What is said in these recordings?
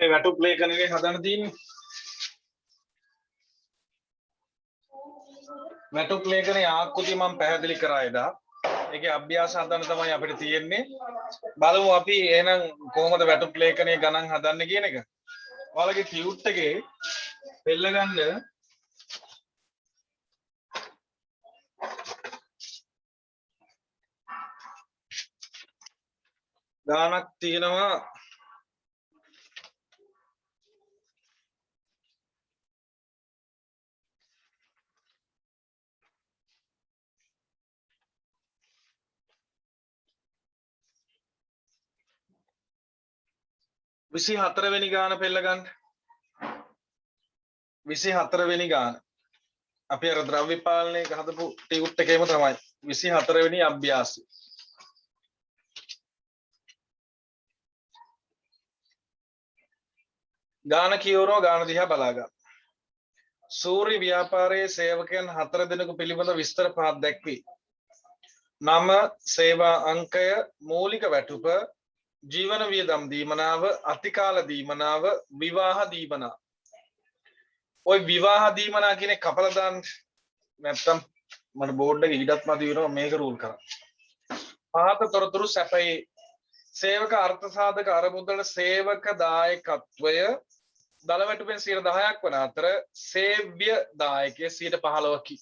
මේ වැටුප් ලේඛන එකේ හදන්න තියෙන්නේ. වැටුප් ලේඛනයේ ආකෘතිය මම පැහැදිලි කරා එදා. ඒකේ අභ්‍යාස හදන්න තමයි අපිට තියෙන්නේ. බලමු අපි එහෙනම් කොහොමද වැටුප් ලේඛනයේ ගණන් හදන්නේ කියන එක. ඔයාලගේ ටියුට් එකේ පෙළ ගන්න ගානක් තියෙනවා. විසි හතරවෙනි ගාන පෙළ ගන්න. 24වෙනි ගාන. අපි අර ද්‍රව්‍ය පාලනයේ හදපු ටියුට් එකේම තමයි 24වෙනි අභ්‍යාසය. ගාන කියවනවා ගාන දිහා බලා ගන්න. සූර්ය ව්‍යාපාරයේ සේවකයන් 4 දෙනෙකු පිළිබඳ විස්තර පහක් දැක්වේ. නම, සේවා අංකය, මූලික වැටුප, ජීවන වියදම් දීමනාව, අතිකාල දීමනාව, විවාහ දීමනාව. ඔය විවාහ දීමනා කියන කපලා දාන්න. නැත්තම් මම බෝඩ් එකේ ඊටත් මදි වෙනවා මේක රූල් කරා. පහත තොරතුරු සැපයේ සේවක අර්ථ සාධක අරමුදල සේවක දායකත්වය දල වැටුපෙන් 10% වන අතර සේව්‍ය දායකය 15%කි.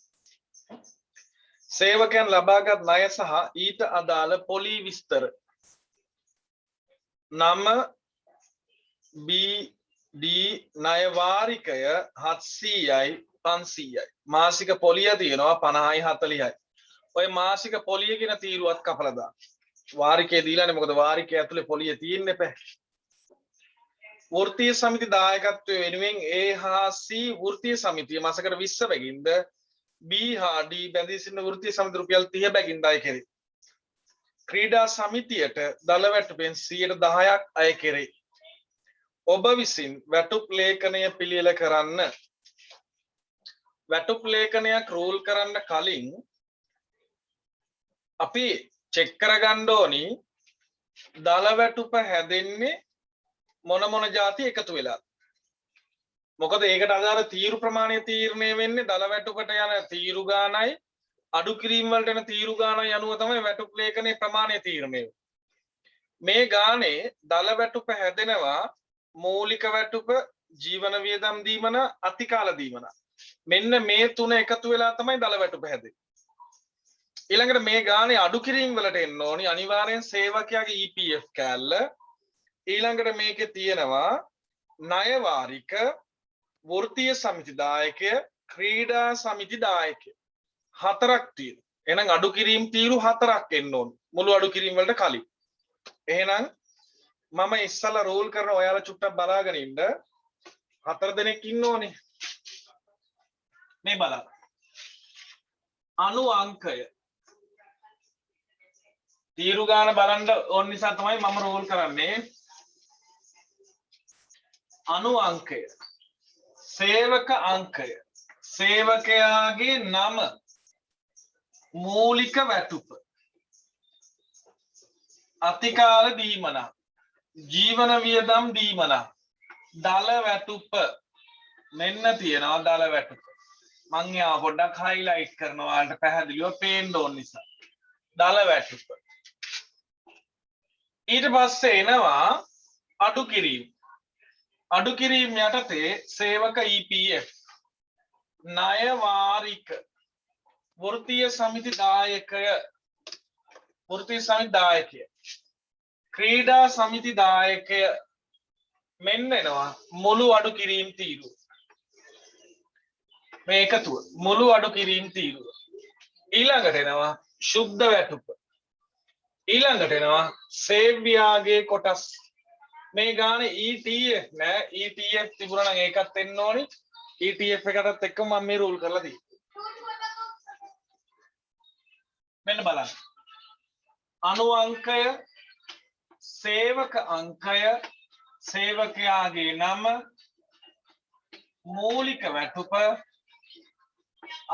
සේවකයන් ලබාගත් ණය සහ ඊට අදාළ පොලි විස්තර. නම BD ණය වාරිකය 700යි 500යි. මාසික පොලිය තියෙනවා 50යි 40යි. ඔය මාසික පොලිය කියන තීරුවත් කපලා දාන්න. වාරිකය දීලානේ මොකද වාරිකය ඇතුලේ පොලිය තියෙන්නේ නැහැ. වෘත්තීය සමිති දායකත්වයේ වෙනුවෙන් A හා C වෘත්තීය සමිතිය මාසකට 20 බැගින්ද B හා D බැඳී සිටින වෘත්තීය සමිති රුපියල් 30 බැගින්ද අය කෙරේ. ක්‍රීඩා සමිතියට දල වැටුපෙන් 10%ක් අය කෙරේ. ඔබ විසින් වැටුප් ලේඛනය පිළියෙල කරන්න. වැටුප් ලේඛනයක් රූල් කරන්න කලින් අපි චෙක් කරගන්න ඕනි දල වැටුප හැදෙන්නේ මොන જાති එකතු වෙලා. මොකද ඒකට අදාළ තීරු ප්‍රමාණය තීරණය වෙන්නේ දල වැටුපට යන තීරු ගානයි අඩු කිරීම වලට යන තීරු ගානයි අනුව තමයි වැටුප් ලේඛනයේ ප්‍රමාණය තීරණය වෙන්නේ. මේ ගානේ දල වැටුප හැදෙනවා මූලික වැටුප, ජීවන වියදම් දීමන, අතිකාල දීමන. මෙන්න මේ තුන එකතු වෙලා තමයි දල වැටුප හැදෙන්නේ. ඊළඟට මේ ගානේ අඩු කිරීම වලට එන්න ඕනි අනිවාර්යෙන් සේවකයාගේ EPF කෑල්ල. ඊළඟට මේකේ තියෙනවා ණය වාරික, වෘත්තීය සමිති දායකය, ක්‍රීඩා සමිති දායකය. 4ක් තියෙනවා. එහෙනම් අඩු කිරීම තීරු 4ක් එන්න ඕන. මුළු අඩු කිරීම වලට කලින්. එහෙනම් මම ඉස්සලා රූල් කරන ඔයාලා චුට්ටක් බලාගෙන ඉන්න. 4 දෙනෙක් ඉන්න ඕනේ. මේ බලන්න. අණු අංකය. තීරු ගාන බලන්න ඕන නිසා තමයි මම රූල් කරන්නේ. අණු අංකය. සේවක අංකය. සේවකයාගේ නම. මූලික වැටුප. අතිකාල දීමනා. ජීවන වියදම් දීමනා. දල වැටුප. මෙන්න තියෙනවා දල වැටුප. මං යා පොඩ්ඩක් හයිලයිට් කරනවා ඔයාලට පැහැදිලිව පේන්න ඕන නිසා. දල වැටුප. ඊට පස්සේ එනවා අඩු කිරීම. අඩු කිරීම යටතේ සේවක EPF. ණය වාරික. වෘත්තීය සමිති දායකය. වෘත්තීය සමිති දායකය. ක්‍රීඩා සමිති දායකය. මෙන්න එනවා මුළු අඩු කිරීම තීරුව. මේ එකතුව මුළු අඩු කිරීම තීරුව. ඊළඟට එනවා ශුද්ධ වැටුප. ඊළඟට එනවා සේව්‍යයාගේ කොටස්. මේ ගානේ ETF නෑ. ETF තිබුණා නම් ඒකත් එන්න ඕනි. ETF එකටත් එක්ක මම මේ රූල් කරලා තියෙනවා. මෙන්න බලන්න. අණු අංකය, සේවක අංකය, සේවකයාගේ නම, මූලික වැටුප,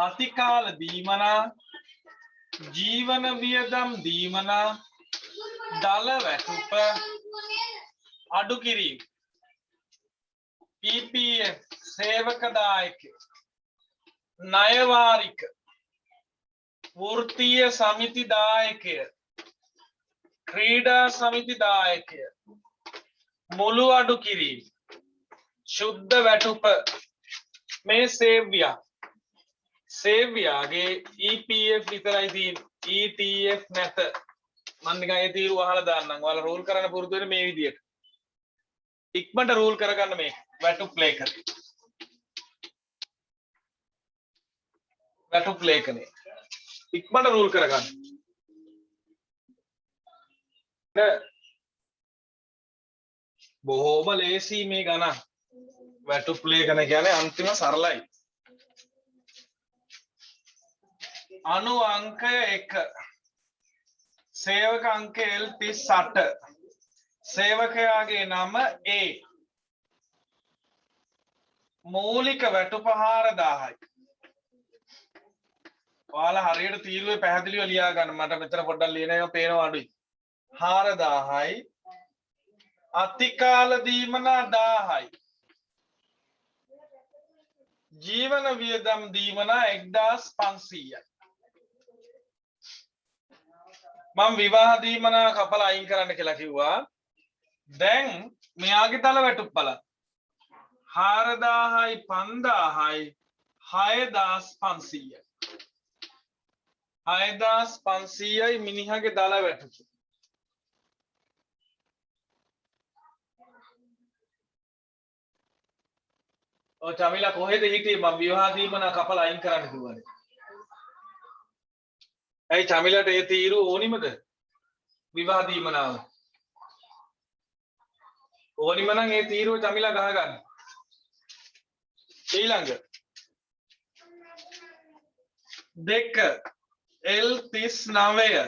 අතිකාල දීමනා, ජීවන වියදම් දීමනා, දල වැටුප, අඩු කිරීම. EPF සේවකදායක ණයවාරික වෘත්තීය සමිති දායකය ක්‍රීඩා සමිති දායකය මුළු අඩු කිරීම ශුද්ධ වැටුප මේ සේව්‍යාගේ EPF විතරයි තියෙන්නේ ETF නැත මම නිකන් ඒ තීරු අහලා දාන්නම් ඔයාලා රූල් කරන්න පුරුදු වෙන මේ විදියට ඉක්මනට රූල් කරගන්න මේ වැටුප් ලේඛනය ඉක්මනට රූල් කරගන්න බොහෝම ලේසි මේ ගණන් වැටුප් ලේඛන කියන්නේ අන්තිම සරලයි අණු අංකය 1 සේවක අංක L38 සේවකයාගේ නම A මූලික වැටුප 4000යි ඔයාලා හරියට තීරුවේ පැහැදිලිව ලියා ගන්න මට මෙතන පොඩ්ඩක් ලියන ඒවා පේනවා අඩුයි 4000යි අතිකාල දීමනා 1000යි ජීවන වියදම් දීමනා 1500යි මම විවාහ දීමනා කපලා අයින් කරන්න කියලා කිව්වා දැන් මෙයාගේ තල වැටුප් බලන්න 4000යි 5000යි 6500යි 6500යි මිනිහාගේ දල වැටුප ඔය චමිලා කොහෙද හිටියේ මම විවාහ දීමනා කපලා අයින් කරන්න කිව්වනේ ඇයි චමිලට ඒ තීරු ඕනිමද විවාහ දීමනාව ඕනිම නම් ඒ තීරුව චමිලා ගහගන්න ඊළඟ 2 L39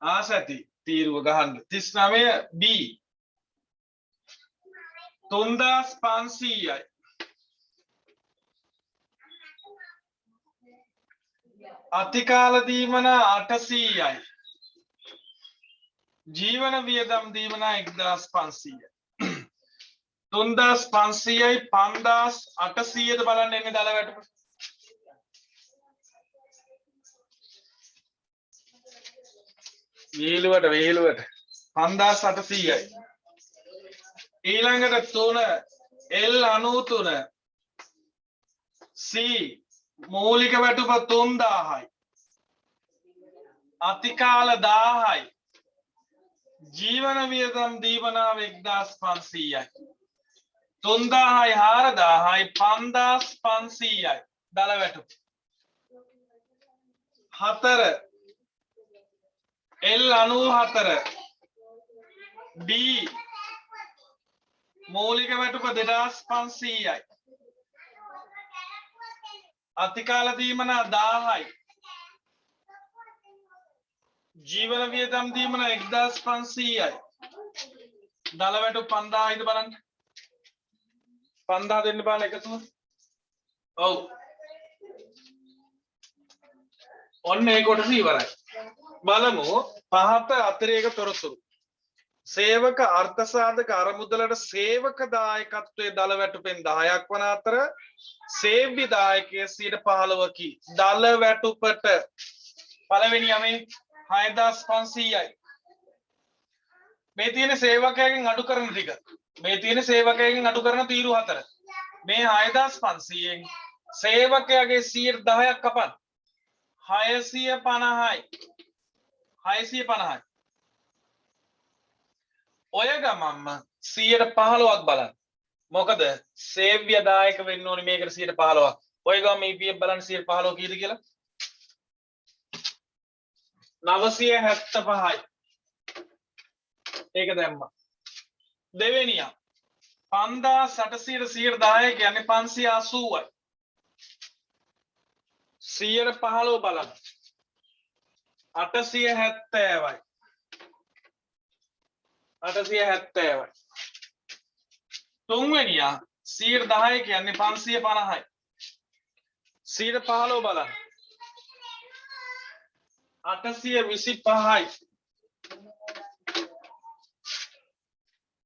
ආසති තීරුව ගහන්න 39 B 3500යි අතිකාල දීමනා 800යි ජීවන වියදම් දීමනා 1500යි 3500යි 5800ද බලන්න එන්නේ දල වැටුප වේලුවට 5800යි ඊළඟට 3 L93 C මූලික වැටුප 3000යි අතිකාල 1000යි ජීවන වියදම් දීමනාව 1500යි 3000යි 4000යි 5500යි දල වැටුප 4 L94 D මූලික වැටුප 2500යි අතිකාල දීමනා 1000යි ජීවන වියදම් දීමනා 1500යි දල වැටුප 5000යිද බලන්න 5000 දෙන්න බලන්න එකතුව ඔව් ඔන්න ඒ කොටස ඉවරයි බලමු පහත අතිරේක තොරතුරු සේවක අර්ථ සාධක අරමුදලට සේවක දායකත්වයේ දල වැටුපෙන් 10ක් වන අතර සේව්‍ය දායකයේ 15%කි දල වැටුපට පළවෙනි යමේ 6500යි මේ තියෙන සේවකයාගෙන් අඩු කරන ටික මේ තියෙන සේවකයාගෙන් අඩු කරන තීරු 4 මේ 6500න් සේවකයාගේ 10ක් කපන්න 650යි 650යි ඔය ගමම්ම 115ක් බලන්න මොකද සේව්‍ය දායක වෙන්න ඕනේ මේකට 115ක් ඔය ගම EPF බලන්න 115 කීයද කියලා 975යි ඒක දැම්මා දෙවෙනියා 5800 110 කියන්නේ 580යි 115 බලන්න 870යි 870යි තුන්වෙනියා 110 කියන්නේ 550යි 115 බලන්න 825යි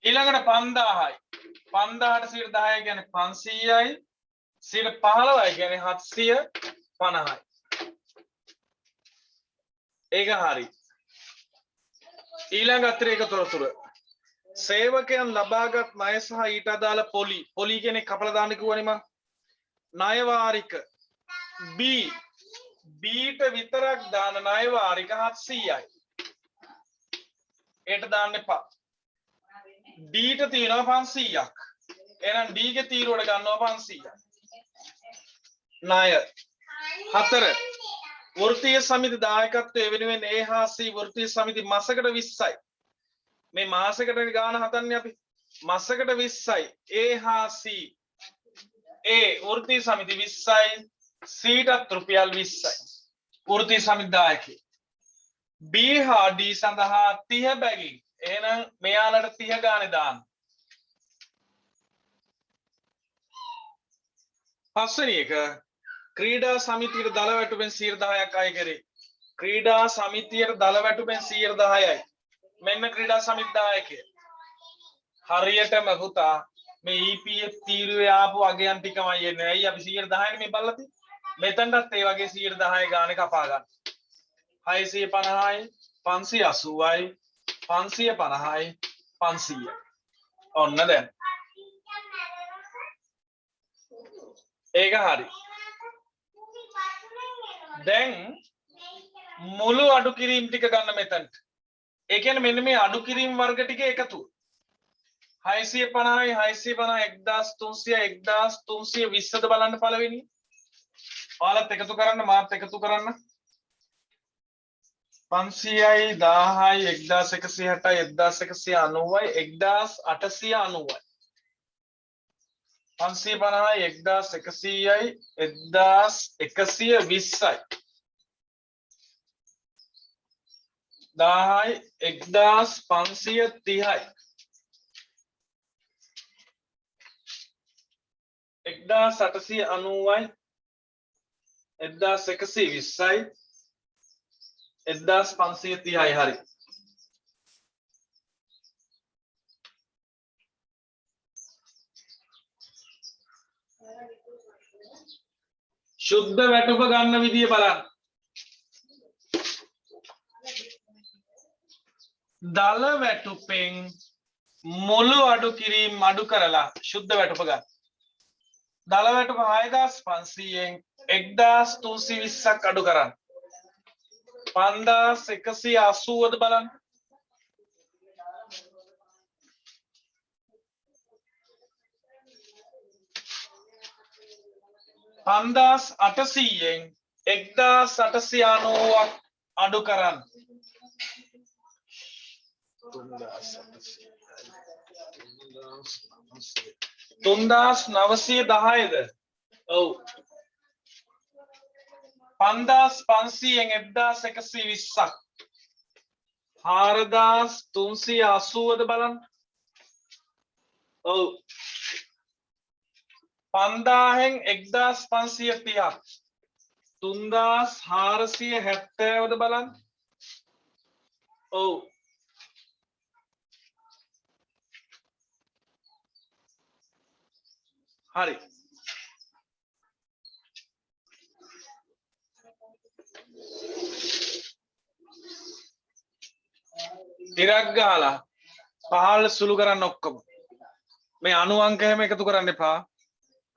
ඊළඟට 5000යි 5000ට 10 කියන්නේ 500යි 15යි කියන්නේ 750යි. ඒක හරි. ඊළඟ අතිරේක තොරතුර සේවකයන් ලබාගත් ණය සහ ඊට අදාළ පොලි කියන්නේ කපලා දාන්න කිව්වනේ මම. ණය වාරික B ට විතරක් දාන ණය වාරික 700යි. ඒට දාන්න එපා. D ට තියෙනවා 500ක්. එහෙනම් D ගේ තීරුවට ගන්නවා 500ක්. ණය 4 වෘත්තීය සමිති දායකත්වයේ වෙනුවෙන් A හා C වෘත්තීය සමිති මාසකට 20යි. මේ මාසයකට ගාන හදන්නේ අපි. මාසයකට 20යි. A හා C A වෘත්තීය සමිති 20යි. C ටත් රුපියල් 20යි. වෘත්තීය සමිති දායකයෙක්. B හා D සඳහා 30 බැගින්. එහෙනම් මෙයාලට 30 ගානේ දාන්න. පස්වෙනි එක ක්‍රීඩා සමිතියට දල වැටුපෙන් 10%ක් අය කරේ. ක්‍රීඩා සමිතියට දල වැටුපෙන් 10%යි. මෙන්න ක්‍රීඩා සමිති දායකය. හරියටම පුතා මේ EPF තීරුවේ ආපු අගයන් ටිකමයි එන්නේ. ඇයි අපි 10%නේ මේ බලලා තියෙන්නේ. මෙතනටත් ඒ වගේ 10% ගානේ කපා ගන්න. 650යි 580යි 550යි 500. ඔන්න දැන්. ඒක හරි. දැන් මුළු අඩු කිරීම ටික ගන්න මෙතනට. ඒ කියන්නේ මෙන්න මේ අඩු කිරීම වර්ග ටික එකතුව. 650යි 650 1300 1320ද බලන්න පළවෙනි. ඔයාලත් එකතු කරන්න මාත් එකතු කරන්න. 500යි 1000යි 1160යි 1190යි 1890යි 550යි 1100යි 1120යි 1000යි 1530යි 1890යි 1120යි 1530යි හරි. ශුද්ධ වැටුප ගන්න විදිය බලන්න. දල වැටුපෙන් මුළු අඩු කිරීම අඩු කරලා ශුද්ධ වැටුප ගන්න. දල වැටුප 6500න් 1320ක් අඩු කරන්න. 5180ද බලන්න. 5800න් 1890ක් අඩු කරන්න. 3910ද? ඔව්. 5500න් 1120ක් 4380ද බලන්න. ඔව්. 5000න් 1530ක් 3470ද බලන්න. ඔව්. හරි. ඉරක් ගහලා පහළ සුළු කරන්න ඔක්කොම. මේ අණු අංක හැම එකතු කරන්න එපා.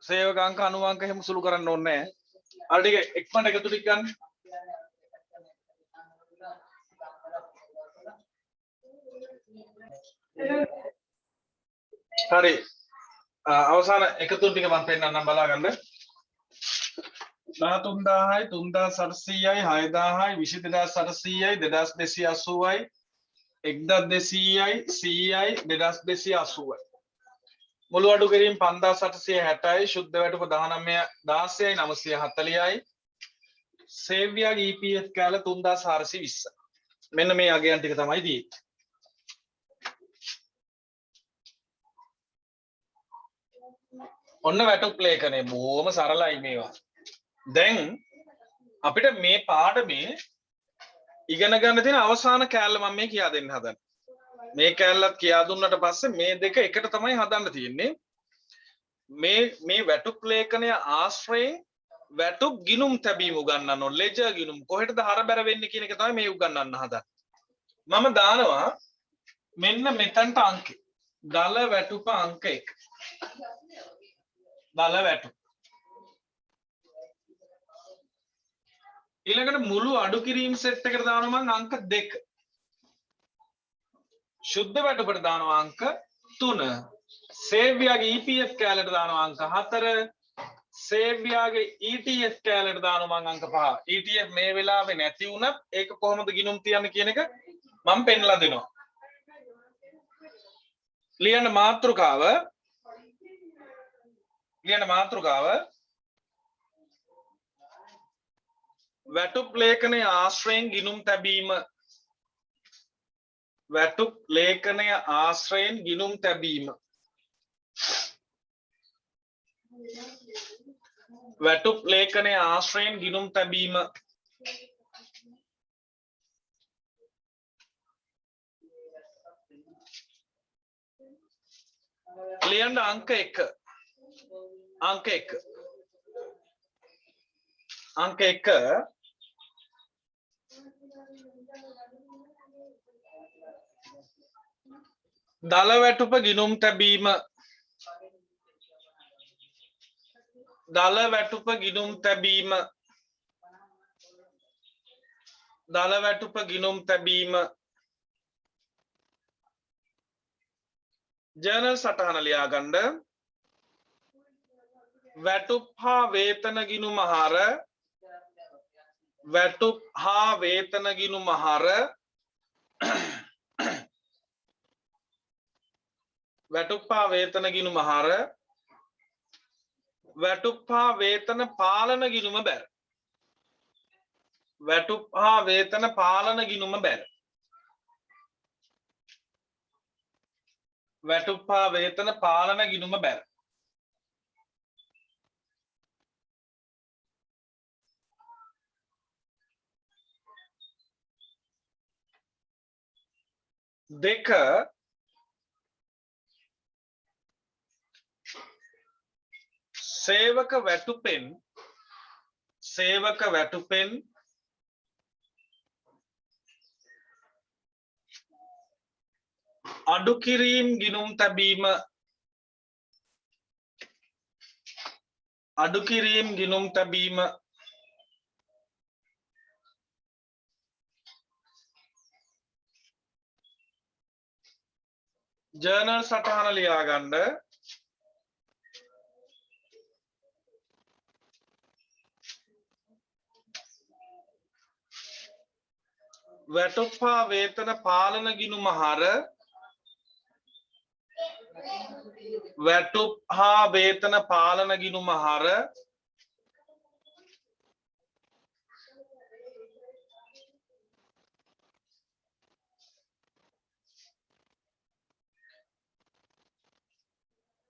සේවක අංක අණු අංක හැම සුළු කරන්න ඕනේ නැහැ. අර ටික එක්මන්ට එකතු ටික ගන්න. හරි. අවසාන එකතු ටික මම පෙන්නන්නම් බලා ගන්න. 13000යි 3800යි 6000යි 22800යි 2280යි 1200යි 100යි 2280යි මුළු අඩු කිරීම 5860යි ශුද්ධ වැටුප 19 16යි 940යි සේව්‍යගේ EPF කැල 3420 මෙන්න මේ අගයන් ටික තමයි තියෙන්නේ. ඔන්න වැටුප් ලේඛනය බොහොම සරලයි මේවා. දැන් අපිට මේ පාඩමේ ඉගෙන ගන්න තියෙන අවසාන කෑල්ල මම මේ කියා දෙන්න හදන්නේ. මේ කෑල්ලත් කියා දුන්නට පස්සේ මේ දෙක එකට තමයි හදන්න තියෙන්නේ. මේ වැටුප් ලේඛනය ආශ්‍රයෙන් වැටුප් ගිනුම් තැබීම උගන්වන්න ඕන. ලෙජර් ගිනුම් කොහෙටද හරබැර වෙන්නේ කියන එක තමයි මේ උගන්වන්න හදන්නේ. මම දානවා මෙන්න මෙතනට අංකේ. දල වැටුප අංක 1. දල වැටුප. ඊළඟට මුළු අඩු කිරීම සෙට් එකට දානවා මම අංක 2. ශුද්ධ වැටුපට දානවා අංක 3. සේව්‍යාගේ EPF කැලට දානවා අංක 4. සේව්‍යාගේ ETF කැලට දානවා මම අංක 5. ETF මේ වෙලාවේ නැති වුණත් ඒක කොහොමද ගිනුම් තියන්නේ කියන එක මම පෙන්ලා දෙනවා. ලියන්න මාතෘකාව වැටුප් ලේඛනය ආශ්‍රයෙන් ගිනුම් තැබීම. වැටුප් ලේඛනය ආශ්‍රයෙන් ගිනුම් තැබීම. වැටුප් ලේඛනය ආශ්‍රයෙන් ගිනුම් තැබීම. ලියන්න අංක 1. අංක 1. අංක 1 දල වැටුප ගිනුම් තැබීම. දල වැටුප ගිනුම් තැබීම. දල වැටුප ගිනුම් තැබීම. ජර්නල් සටහන ලියා ගන්න. වැටුප් හා වේතන ගිණුම හර. වැටුප් හා වේතන ගිණුම හර. වැටුප් හා වේතන ගිණුම හර. වැටුප් හා වේතන පාලන ගිණුම බැර. වැටුප් හා වේතන පාලන ගිණුම බැර. වැටුප් හා වේතන පාලන ගිණුම බැර. දෙක සේවක වැටුපෙන් අඩු කිරීම් ගිණුම් තැබීම. අඩු කිරීම් ගිණුම් තැබීම. ජර්නල් සටහන ලියා ගන්න. වැටුප් හා වේතන පාලන ගිණුම හර. වැටුප් හා වේතන පාලන ගිණුම හර.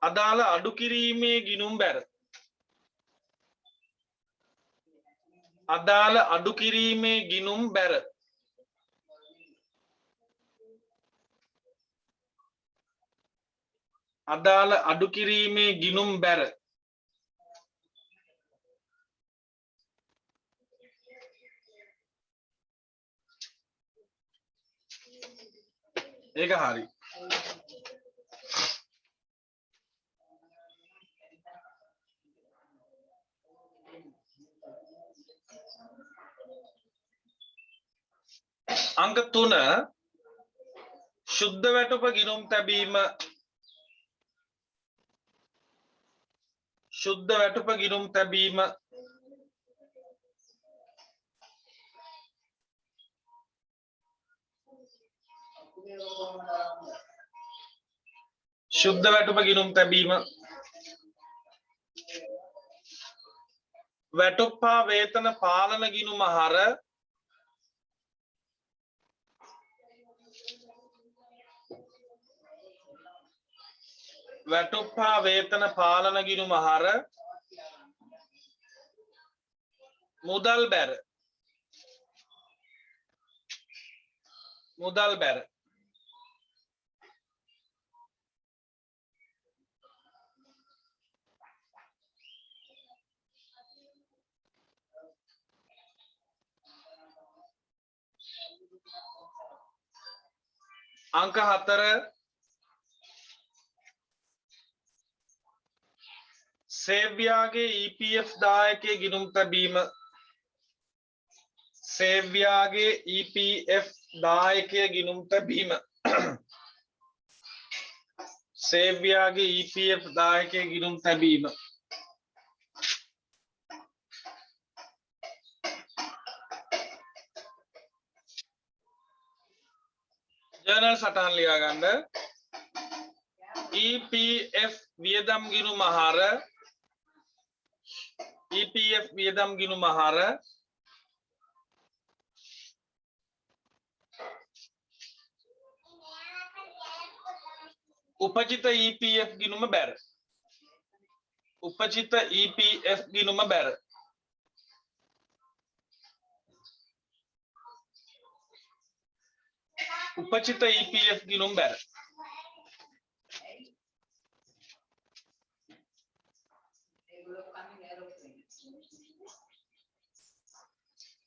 අදාළ අඩු කිරීමේ ගිණුම් බැර. අදාළ අඩු කිරීමේ ගිණුම් බැර. අදාළ අඩු කිරීමේ ගිණුම් බැර. ඒක හරි. අංක 3 ශුද්ධ වැටුප ගිණුම් තැබීම. ශුද්ධ වැටුප ගිණුම් තැබීම. ශුද්ධ වැටුප ගිණුම් තැබීම. වැටුප් හා වේතන පාලන ගිණුම හර. වැටුප් හා වේතන පාලන ගිණුම හර. මුදල් බැර. මුදල් බැර. අංක 4 සේව්‍යාගේ EPF දායකයේ ගිණුම් තැබීම සේව්‍යාගේ EPF දායකයේ ගිණුම් තැබීම සේව්‍යාගේ EPF දායකයේ ගිණුම් තැබීම ජර්නල් සටහන් ලියා ගන්න EPF වියදම් ගිණුම ආහාර EPF වියදම් ගිණුම ආහාර උපචිත EPF ගිණුම බැර උපචිත EPF ගිණුම බැර උපචිත EPF ගිණුම් බැර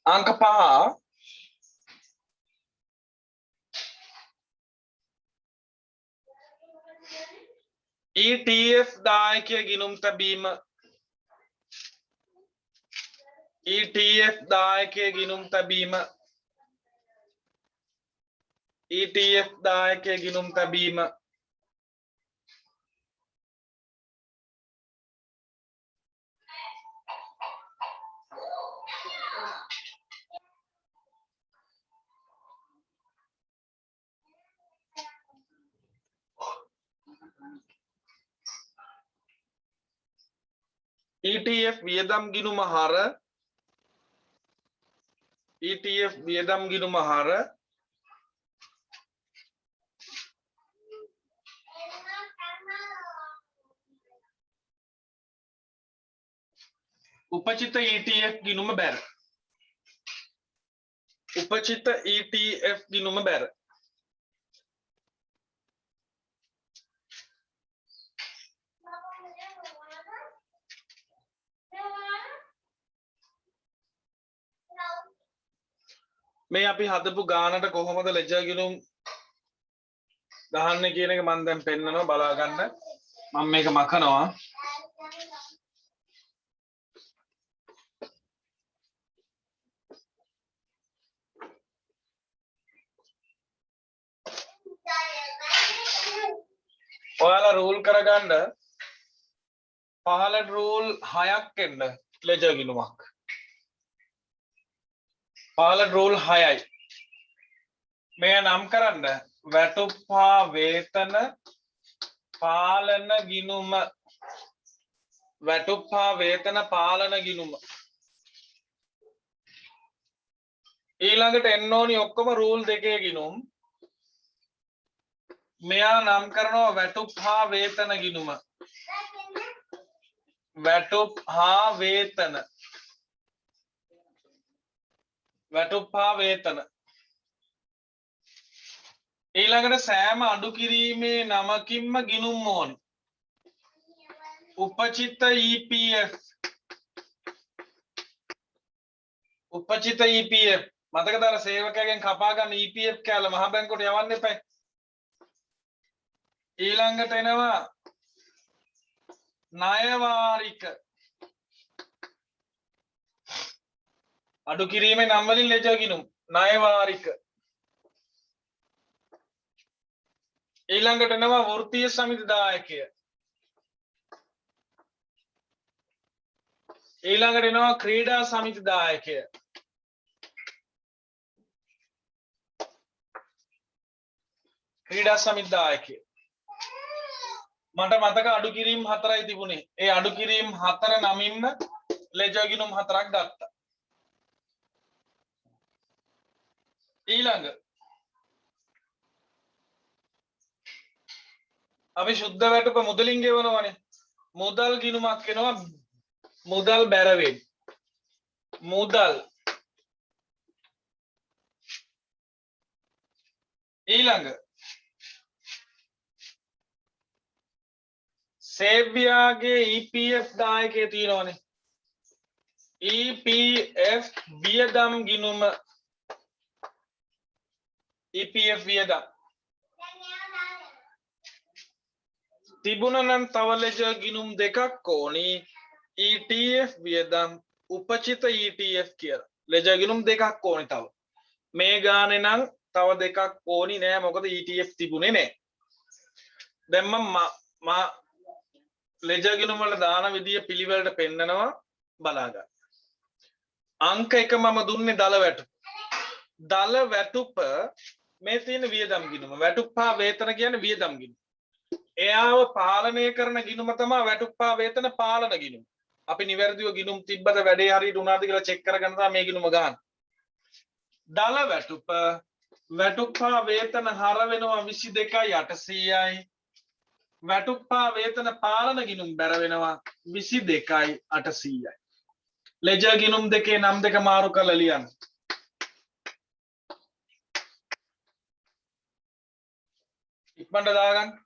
අංක 5 ETF දායකයේ ගිණුම් තැබීම ETF දායකයේ ගිණුම් තැබීම ETF දායකයේ ගිණුම් තැබීම ETF වියදම් ගිණුම ආහාර ETF වියදම් ගිණුම ආහාර උපචිත ETF ගිණුම බැර උපචිත ETF ගිණුම බැර මේ අපි හදපු ගානට කොහොමද ලෙජර් ගිණුම් ගහන්නේ කියන එක මම දැන් පෙන්නනවා බලා ගන්න මම මේක මකනවා ඔයාලා රූල් කරගන්න පහළට රූල් 6ක් එන්න ලෙජර් ගිණුමක් පහළට රූල් 6යි මේ නම් කරන්න වැටුප් හා වේතන පාලන ගිණුම වැටුප් හා වේතන පාලන ගිණුම ඊළඟට එන්න ඕනි ඔක්කොම රූල් දෙකේ ගිණුම් මෙයා නම් කරනවා වැටුප් හා වේතන ගිණුම වැටුප් හා වේතන වැටුප් හා වේතන ඊළඟට සෑම අඩු කිරීමේ නමකින්ම ගිණුම් ඕනි උපචිත EPF උපචිත EPF මතකද අර සේවකයාගෙන් කපා ගන්න EPF කෑල්ල මහ බැංකුවට යවන්න එපා ඊළඟට එනවා ණය වාරික අඩු කිරීමේ නම් වලින් ලෙජර් ගිණුම් ණය වාරික ඊළඟට එනවා වෘත්තීය සමිති දායකය ඊළඟට එනවා ක්‍රීඩා සමිති දායකය ක්‍රීඩා සමිති දායකය මට මතක අඩු කිරීම 4යි තිබුණේ ඒ අඩු කිරීම 4 නමින්ම ලෙජර් ගිණුම් 4ක් ගත්තා ඊළඟ අපි සුද්ධ වැටුප මුදලින් ගෙවනවනේ මුදල් ගිණුමක් වෙනවා මුදල් බැරවෙන් මුදල් ඊළඟ සේව්‍යාගේ EPF දායකයේ තියෙනවනේ EPF වියදම් ගිණුම EPF වියදම් තිබුණා නම් තව ලෙජර් ගිණුම් දෙකක් ඕනි ETF වියදම් උපචිත ETF කියලා. ලෙජර් ගිණුම් දෙකක් ඕනි තව. මේ ගානේ නම් තව දෙකක් ඕනි නෑ මොකද ETF තිබුණේ නෑ. දැන් මම ලෙජර් ගිණුම් වල දාන විදිය පිළිවෙලට පෙන්නනවා බලා ගන්න. අංක 1 මම දුන්නේ දල වැටුප. දල වැටුප මේ තියෙන වියදම් ගිණුම. වැටුප් හා වේතන කියන්නේ වියදම් ගිණුම. එයාව පාලනය කරන ගිණුම තමයි වැටුප් හා වේතන පාලන ගිණුම. අපි නිවැරදිව ගිණුම් තිබ්බද වැඩේ හරියට උනාද කියලා චෙක් කරගන්න තමයි මේ ගිණුම ගන්න. දල වැටුප් හා වේතන හර වෙනවා 22.800යි. වැටුප් හා වේතන පාලන ගිණුම් බැර වෙනවා 22.800යි. ලෙජර් ගිණුම් දෙකේ නම් දෙක මාරු කරලා ලියන්න. ඉක්මනට දාගන්න.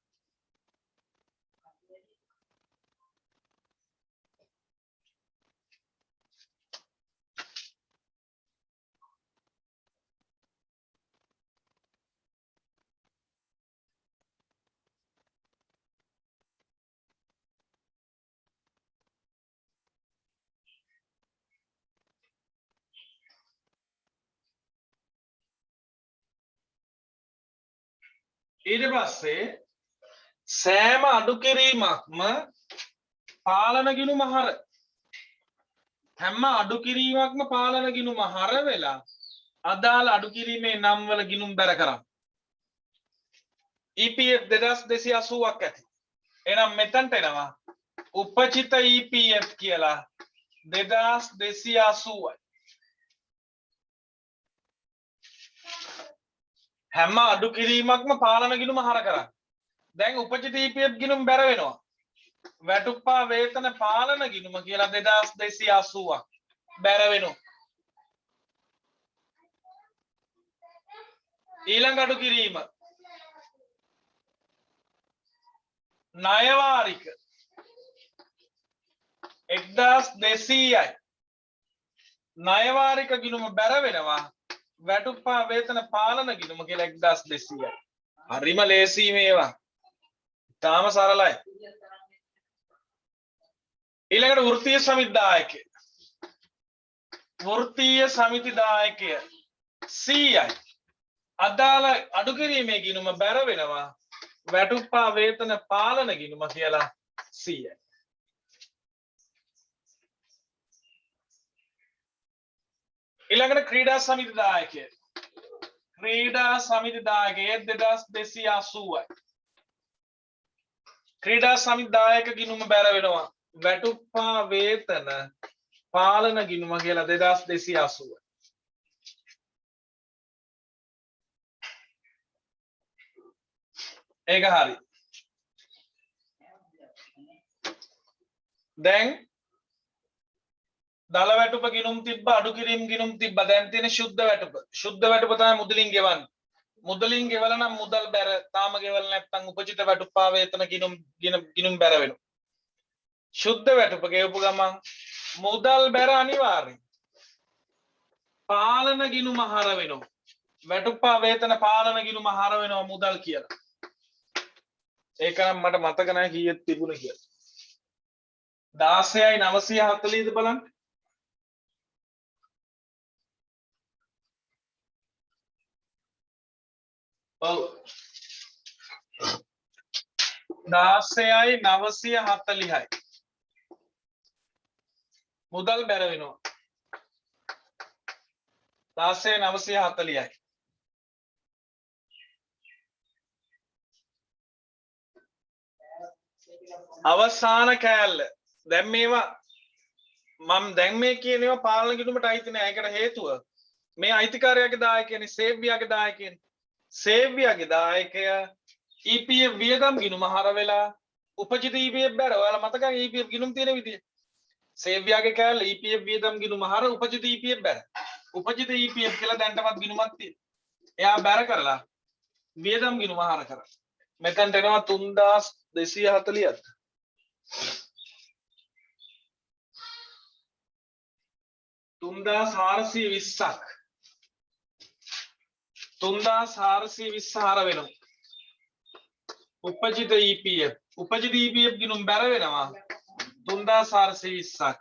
ඊට පස්සේ සෑම අඩු කිරීමක්ම පාලන ගිණුම හර හැම අඩු කිරීමක්ම පාලන ගිණුම හර වෙලා අදාළ අඩු කිරීමේ නම් වල ගිණුම් බැර කරන්න. EPF 2280ක් ඇති. එහෙනම් මෙතනට එනවා උපචිත EPF කියලා 2280යි. හැම අඩු කිරීමක්ම පාලන ගිණුම හර කරන්න. දැන් උපචිත EPF ගිණුම් බැර වෙනවා. වැටුප්පා වේතන පාලන ගිණුම කියලා 2280ක් බැර වෙනවා. ඊළඟ අඩු කිරීම ණය වාරික 1200යි. ණය වාරික ගිණුම බැර වෙනවා. වැටුප්පා වේතන පාලන ගිණුම කියලා 1200යි. හරිම ලේසි මේවා. තාම සරලයි. ඊළඟට වෘත්තීය සමිතිදායකය. වෘත්තීය සමිතිදායකය 100යි. අදාළ අඩු කිරීමේ ගිණුම බැර වෙනවා. වැටුප්පා වේතන පාලන ගිණුම කියලා 100යි. ඊළඟට ක්‍රීඩා සමිතිදායකය. ක්‍රීඩා සමිතිදායකය 2280යි. ක්‍රීඩා සමිතිදායක ගිණුම බැර වෙනවා. වැටුප්පා වේතන පාලන ගිණුම කියලා 2280යි. ඒක හරි. දැන් දල වැටුප ගිණුම් තිබ්බ අඩු කිරීම ගිණුම් තිබ්බ. දැන් තියෙන ශුද්ධ වැටුප. ශුද්ධ වැටුප තමයි මුදලින් ගෙවන්නේ. මුදලින් ගෙවලා නම් මුදල් බැර තාම ගෙවලා නැත්නම් උපචිත වැටුප්පා වේතන ගිණුම් බැර වෙනවා. ශුද්ධ වැටුප ගෙවපු ගමන් මුදල් බැර අනිවාර්යයි. පාලන ගිණුම හර වෙනවා. වැටුප්පා වේතන පාලන ගිණුම හර වෙනවා මුදල් කියලා. ඒක නම් මට මතක නැහැ කීයක් තිබුණේ කියලා. 16යි 940ද බලන්න. ඔව් 16යි 940යි. මුදල් බැර වෙනවා. 16යි 940යි. අවසාන කෑල්ල. දැන් මේවා මම දැන් මේ කියන ඒවා පාලන ගිණුමට අයිති නෑ. ඒකට හේතුව මේ අයිතිකාරයාගේ දායකයනේ සේව්‍යයාගේ දායකයනේ. සේව්‍යයාගේ දායකය EPF වියදම් ගිණුම හර වෙලා උපචිත EPF බැර. ඔයාලා මතකයි EPF ගිණුම් තියෙන විදිය. සේව්‍යයාගේ කෑල්ල EPF වියදම් ගිණුම හර උපචිත EPF බැර. උපචිත EPF කියලා දැන්ටමත් ගිණුමක් තියෙනවා. එයා බැර කරලා වියදම් ගිණුම හර කරා. මෙතනට එනවා 3240ක්. 3420ක් 3420 හර වෙනවා. උපජිත EPF උපජිත EPF ගිනුම් බැර වෙනවා 3420ක්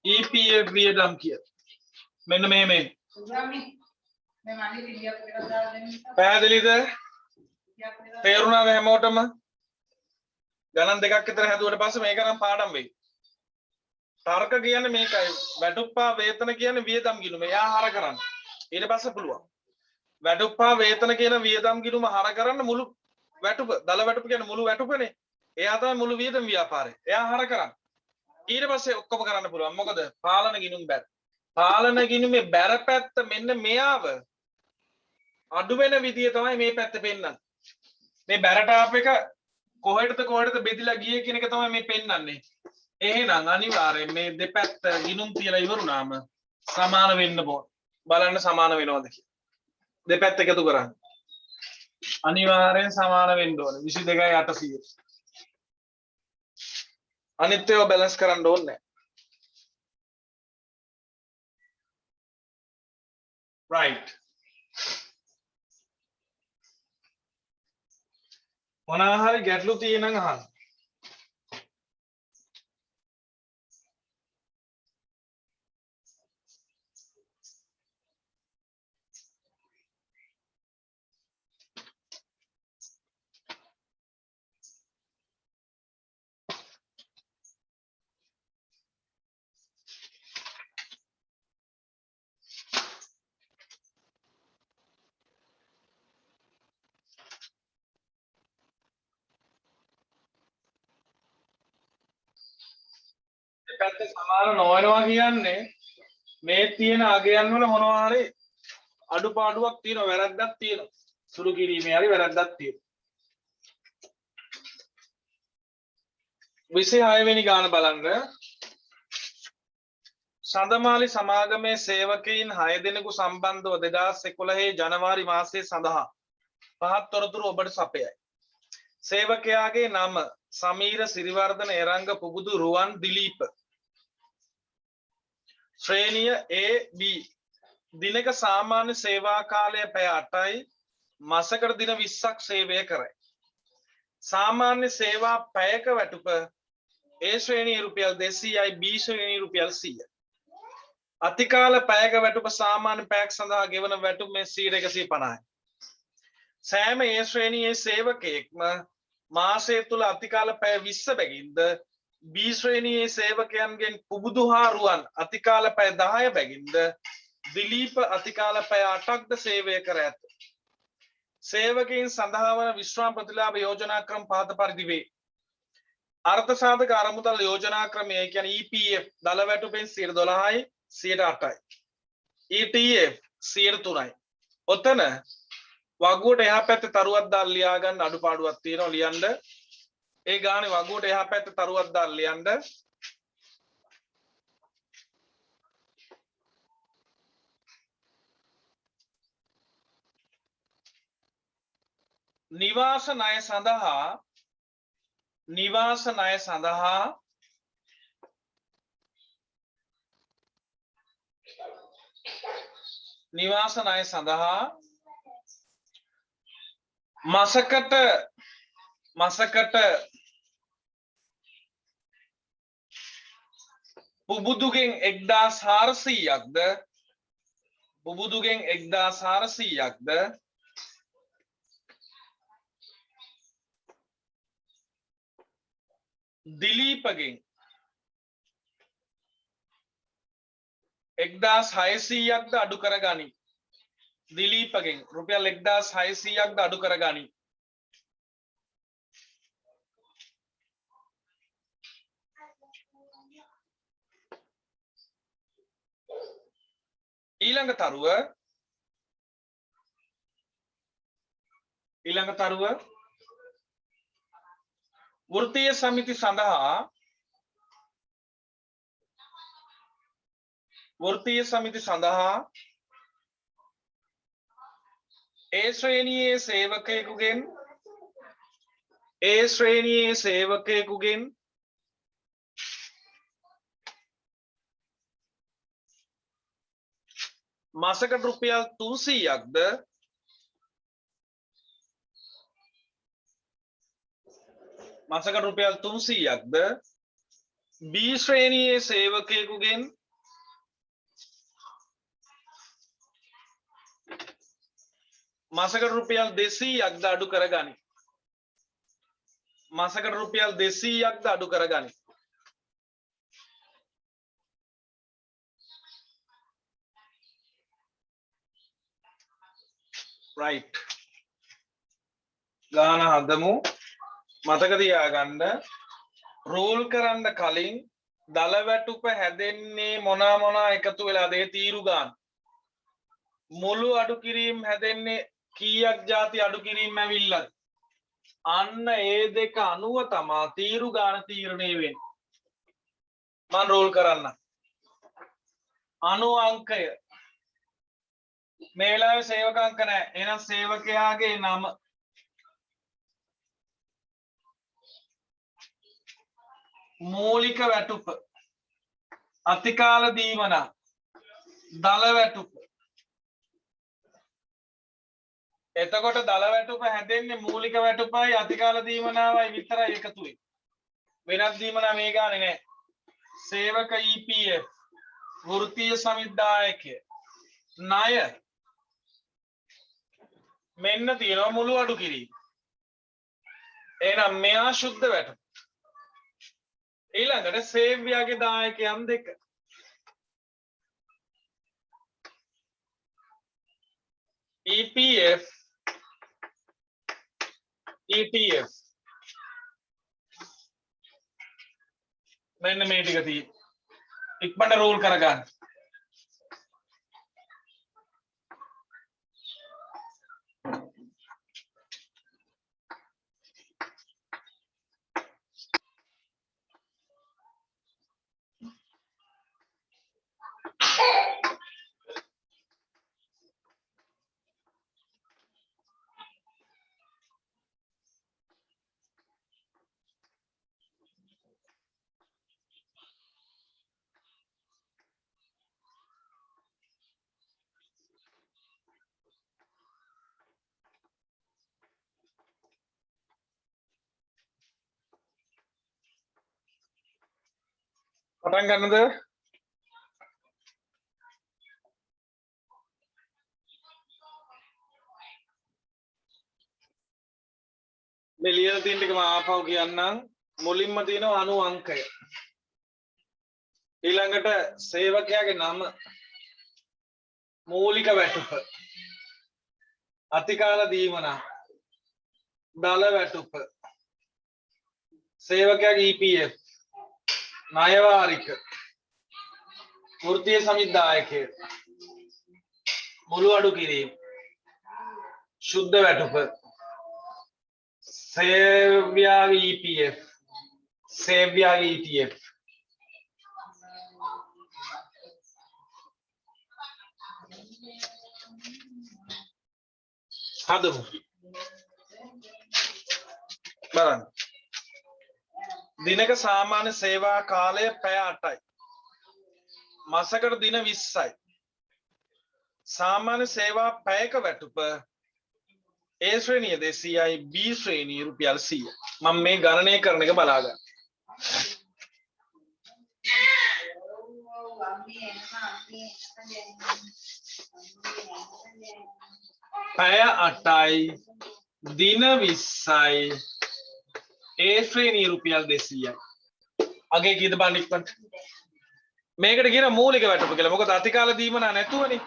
EPF වියදම් කිය. මෙන්න මේ පැහැදිලිද? තේරුණාද හැමෝටම? ගණන් දෙකක් විතර හැදුවට පස්සේ මේක නම් පාඩම් වෙයි. තර්ක කියන්නේ මේකයි. වැටුප්පා වේතන කියන්නේ වියදම් ගිණුම. එයා හර කරන්න. ඊට පස්සේ පුළුවන්. වැටුප්පා වේතන කියන වියදම් ගිණුම හර කරන්න මුළු වැටුප දල වැටුප කියන්නේ මුළු වැටුපනේ. එයා තමයි මුළු වියදම් ව්‍යාපාරය. එයා හර කරන්න. ඊට පස්සේ ඔක්කොම කරන්න පුළුවන්. මොකද පාලන ගිණුම් බැර. පාලන ගිණුමේ බැර පැත්ත මෙන්න මෙයාව අඩු වෙන විදිය තමයි මේ පැත්ත පෙන්නන්නේ. මේ බැර ටාප් එක කොහෙටද බෙදිලා ගියේ කියන එක තමයි මේ පෙන්නන්නේ. එහෙනම් අනිවාර්යෙන් මේ දෙපැත්ත ගිණුම් තියලා ඉවරුනාම සමාන වෙන්න ඕන. බලන්න සමාන වෙනවද කියලා. දෙපැත්ත එකතු කරන්න. අනිවාර්යෙන් සමාන වෙන්න ඕන. 22.800. අනිත් ඒවා බැලන්ස් කරන්න ඕනේ. right. මොනවා හරි ගැටලු තියෙනනම් අහන්න. දෙපැත්ත සමාන නොවනවා කියන්නේ මේ තියෙන අගයන් වල මොනවා හරි අඩුපාඩුවක් තියෙනවා, වැරද්දක් තියෙනවා. සුළු කිරීමේ හරි වැරද්දක් තියෙනවා. 26 වෙනි ගාන බලන්න. සඳමාලි සමාගමේ සේවකයින් 6 දෙනෙකු සම්බන්ධව 2011 ජනවාරි මාසයේ සඳහා පහත් තොරතුරු ඔබට සපයයි. සේවකයාගේ නම සමීර සිරිවර්ධන එරංග පුබුදු රුවන් දිලීප. ශ්‍රේණිය A B. දිනක සාමාන්‍ය සේවා කාලය පැය 8යි. මාසකට දින 20ක් සේවය කරයි. සාමාන්‍ය සේවා පැයක වැටුප A ශ්‍රේණිය රුපියල් 200යි B ශ්‍රේණිය රුපියල් 100යි. අතිකාල පැයක වැටුප සාමාන්‍ය පැයක් සඳහා ගෙවන වැටුප මේ 150යි. සෑම A ශ්‍රේණියේ සේවකයෙක්ම මාසය තුල අතිකාල පැය 20 බැගින්ද B ශ්‍රේණියේ සේවකයන්ගෙන් පුබුදු හා රුවන් අතිකාල පැය 10 බැගින්ද දිලීප අතිකාල පැය 8ක්ද සේවය කර ඇත. සේවකයන් සඳහා වන විශ්‍රාම ප්‍රතිලාභ යෝජනා ක්‍රම පහත පරිදි වේ. අර්ථ සාධක අරමුදල් යෝජනා ක්‍රමය කියන්නේ EPF දල වැටුපෙන් 12යි 8යි. ETF 3යි. ඔතන වගුවට එහා පැත්තේ තරුවක් දාලා ලියා ගන්න අඩුපාඩුවක් තියෙනවා ලියන්න. ඒ ගානේ වගුවට එහා පැත්තේ තරුවක් දාලා ලියන්න. නිවාස ණය සඳහා මාසකට පුබුදුගෙන් 1400ක්ද දිලීපගෙන් 1600ක්ද අඩු කරගනි. දිලීපගෙන් රුපියල් 1600ක්ද අඩු කරගනි. ඊළඟ තරුව වෘත්තීය සමිති සඳහා A ශ්‍රේණියේ සේවකයෙකුගෙන් මාසකට රුපියල් 300ක්ද මාසකට රුපියල් 300ක්ද B ශ්‍රේණියේ සේවකයෙකුගෙන් මාසකට රුපියල් 200ක්ද අඩු කරගනි. මාසකට රුපියල් 200ක්ද අඩු කරගනි. right ගාන හදමු. මතක තියාගන්න රෝල් කරන්න කලින් දල වැටුප හැදෙන්නේ මොනවා එකතු වෙලාද ඒ තීරු ගන්න. මුළු අඩු කිරීම හැදෙන්නේ කීයක් ಜಾති අඩු කිරීම ඇවිල්ලාද? අන්න ඒ දෙක අනුව තමයි තීරු ගාන තීරණය වෙන්නේ. මම රෝල් කරන්න. අණු අංකය මේ වෙලාවේ සේවක අංක නැහැ. එහෙනම් සේවකයාගේ නම මූලික වැටුප අතිකාල දීමනා දල වැටුප. එතකොට දල වැටුප හැදෙන්නේ මූලික වැටුපයි අතිකාල දීමනාවයි විතරයි එකතු වෙන්නේ. වෙනත් දීමනා මේ ගානේ නැහැ. සේවක EPF වෘත්තීය සමිද්ධායකය ණය මෙන්න තියෙනවා මුළු අඩු කිරීම. එහෙනම් මෙයා සුද්ධ වැටුප. ඊළඟට සේව්‍යගේ දායකයන් දෙක. EPF ETF මෙන්න මේ ටික තියෙයි. ඉක්මනට රෝල් කරගන්න. පටන් ගන්නද? මේ ලියලා තියෙන ටික මම ආපහු කියන්නම්. මුලින්ම තියෙනවා අණු අංකය. ඊළඟට සේවකයාගේ නම මූලික වැටුප අතිකාල දීමනා දල වැටුප සේවකයාගේ EPF ණය වාරික වෘත්තීය සමිද්ධායකය මුළු අඩු කිරීම සුද්ධ වැටුප සේව්‍යගේ EPF සේව්‍යගේ ETF හදමු. බලන්න. දිනක සාමාන්‍ය සේවා කාලය පැය 8යි. මාසකට දින 20යි. සාමාන්‍ය සේවා පැයක වැටුප A ශ්‍රේණිය 200යි B ශ්‍රේණිය රුපියල් 100යි. මම මේ ගණනය කරන එක බලා ගන්න. පැය 8යි දින 20යි A ශ්‍රේණිය රුපියල් 200යි. අගේ කීයද බලන්න ඉක්මනට. මේකට කියන මූලික වැටුප කියලා. මොකද අතිකාල දීමනා නැතුවනේ.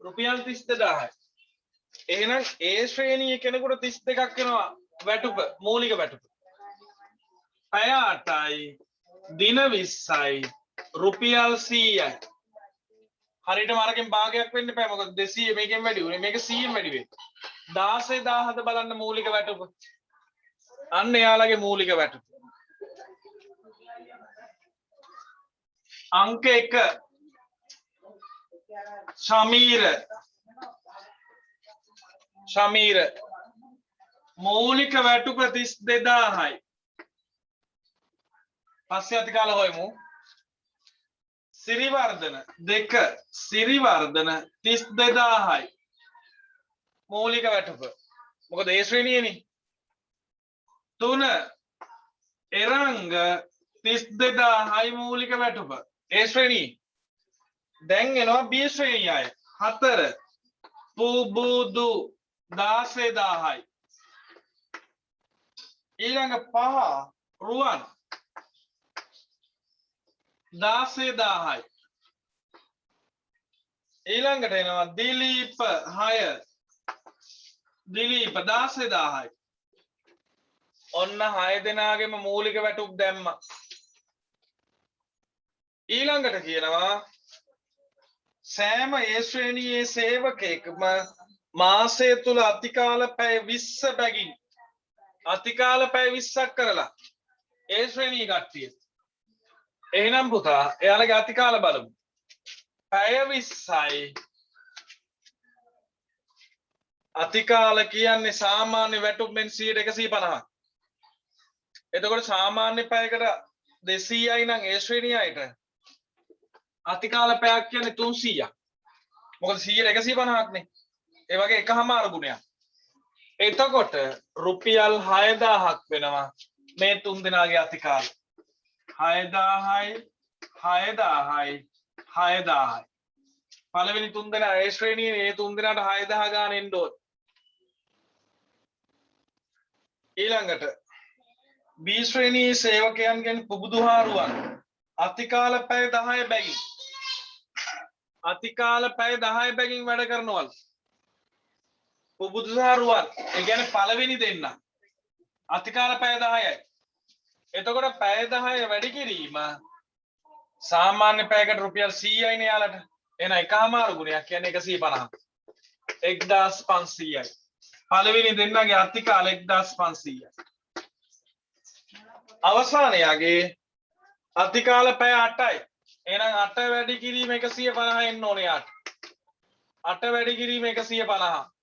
රුපියල් 32000යි. එහෙනම් A ශ්‍රේණිය කෙනෙකුට 32ක් වෙනවා වැටුප මූලික වැටුප. පැය 8යි දින 20යි රුපියල් 100යි. හරියටම අරගෙන භාගයක් වෙන්න එපා. මොකද 200 මේකෙන් වැඩි උනේ. මේක 100ෙන් වැඩි වෙයි. 16000ද බලන්න මූලික වැටුප. අන්න එයාලගේ මූලික වැටුප. අංක 1 ශමීර මූලික වැටුප 32000යි. පස්සේ අතිකාල හොයමු. සිරිවර්ධන 2 සිරිවර්ධන 32000යි. මූලික වැටුප. මොකද ඒ ශ්‍රේණියනේ. 3 එරංග 32000යි මූලික වැටුප A ශ්‍රේණිය. දැන් එනවා B ශ්‍රේණිය අය 4 පුබුදු 16000යි. ඊළඟ 5 රුවන් 16000යි. ඊළඟට එනවා දිලීප 6 දිලීප 16000යි. ඔන්න 6 දෙනාගේම මූලික වැටුප් දැම්මා. ඊළඟට කියනවා සෑම ඒ ශ්‍රේණියේ සේවකයෙක්ම මාසය තුල අතිකාල පැය 20 බැගින් අතිකාල පැය 20ක් කරලා ඒ ශ්‍රේණිය කට්ටිය. එහෙනම් පුතා එයාලගේ අතිකාල බලමු. පැය 20යි. අතිකාල කියන්නේ සාමාන්‍ය වැටුප් මෙන් 150. එතකොට සාමාන්‍ය පැයකට 200යි නම් ඒ ශ්‍රේණිය අයට අතිකාල පැයක් කියන්නේ 300ක්. මොකද 100 150ක් නේ. ඒ වගේ එකමාර ගුණයක්. එතකොට රුපියල් 6000ක් වෙනවා මේ තුන් දෙනාගේ අතිකාල. 6000යි 6000යි 6000යි. පළවෙනි තුන් දෙනා ඒ ශ්‍රේණියේ මේ තුන් දෙනාට 6000 ගාන එන්න ඕන. ඊළඟට B ශ්‍රේණියේ සේවකයන්ගෙන් පුබුදුහාරුවන් අතිකාල පැය 10 බැගින් අතිකාල පැය 10 බැගින් වැඩ කරනවලු. පුබුදුහාරුවන් ඒ කියන්නේ පළවෙනි දෙන්න අතිකාල පැය 10යි. එතකොට පැය 10 වැඩි කිරීම සාමාන්‍ය පැයකට රුපියල් 100යි නේ යාලට. එහෙනම් එකමාරු ගුණයක් කියන්නේ 150. 1500යි. පළවෙනි දෙන්නගේ අතිකාල 1500යි. අවසානයගේ අතිකාල පැය 8යි. එහෙනම් 8 වැඩි කිරීම 150 එන්න ඕනේ යාට. 8 වැඩි කිරීම 150.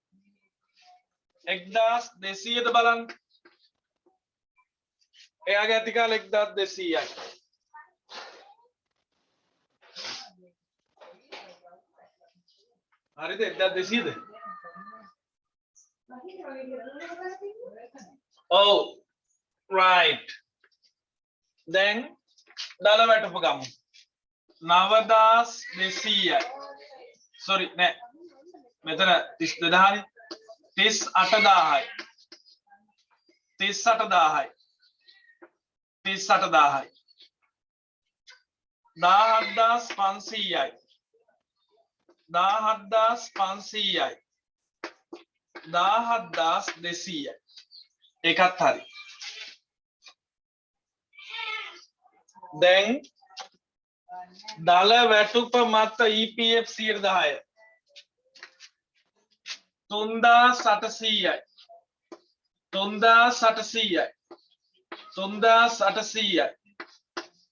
1200ද බලන්න. එයාගේ අතිකාල 1200යි. හරිද 1200ද? ඔව් right. දැන් දල වැටුප ගමු. 9200යි. sorry නෑ. මෙතන 32000යි. 38000යි. 38000යි. 38000යි. 17500යි. 17500යි. 17200යි. ඒකත් හරි. දැන් දල වැටුප මත EPF 10%. 3800යි. 3800යි. 3800යි.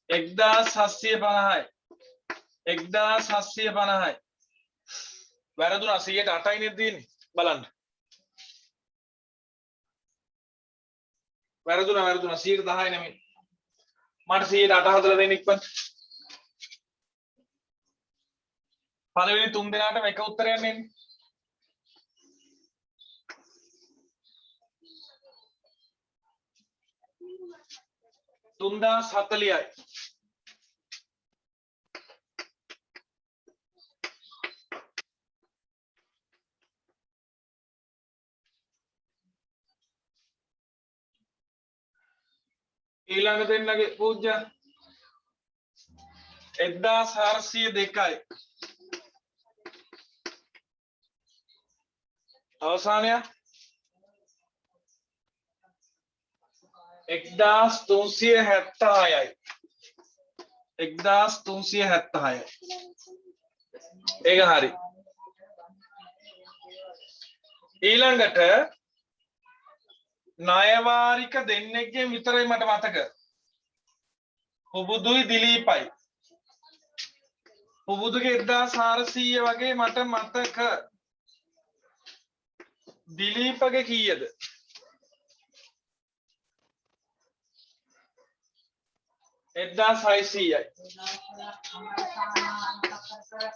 1750යි. 1750යි. වැරදුනා 108යි නේද තියෙන්නේ බලන්න. වැරදුනා 110යි නෙමෙයි. මට 108 හදලා දෙන්න ඉක්මනට. පළවෙනි තුන් දෙනාටම එක උත්තරයක් එන්නේ. 3040යි. ඊළඟ දෙන්නගේ පූජ්‍ය 1402යි. අවසානය 1376යි. 1376යි. ඒක හරි. ඊළඟට ණයවාරික දෙන්නෙක්ගෙන් විතරයි මට මතක. පුබුදුයි දිලීපයි. පුබුදුගේ 1400 වගේ මට මතක. දිලීපගේ කීයද? එක්දාස් 600යි.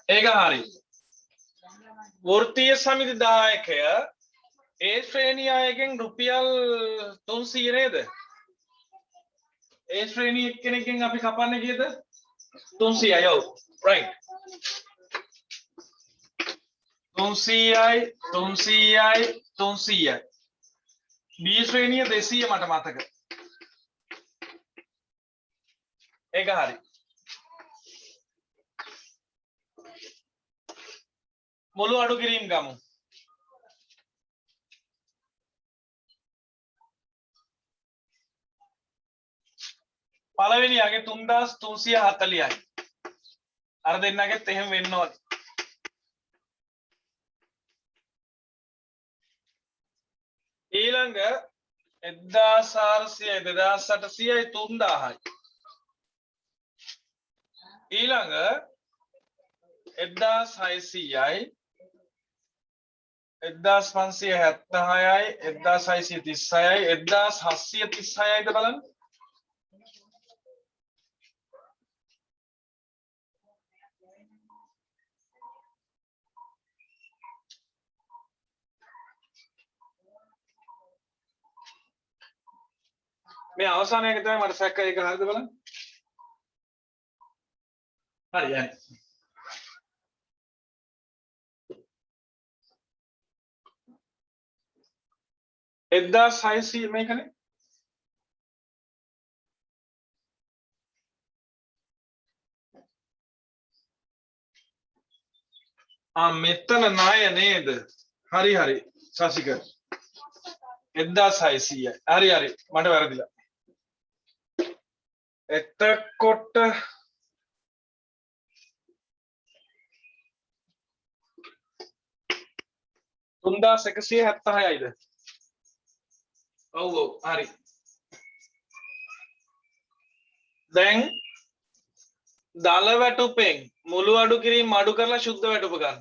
ඒක හරි. වෘත්තීය සමිති දායකය ඒ ශ්‍රේණිය අයගෙන් රුපියල් 300 නේද? ඒ ශ්‍රේණිය එක්කෙනකින් අපි කපන්නේ කීයද 300යි ඔව් right 300යි 300යි 300යි B ශ්‍රේණිය 200 මට මතක ඒක හරි මුළු අඩු කිරීම ගමු පළවෙනියගේ 3340යි අර දෙන්නගෙත් එහෙම වෙන්න ඕනේ ඊළඟ 1400යි 2800යි 3000යි ඊළඟ 1600යි 1576යි 1636යි 1736යිද බලන්න මේ අවසානයේ තමයි මට සැක එක හරිද බලන්න හරි යන්නේ 1600 මේකනේ මෙතන ණය නේද හරි හරි සසික 1600යි හරි හරි මට වැරදිලා එතකොට තුන්දාස් 176යිද ඔව් ඔව් හරි දැන් දල වැටුපෙන් මුළු අඩු කිරීම අඩු කරලා ශුද්ධ වැටුප ගන්න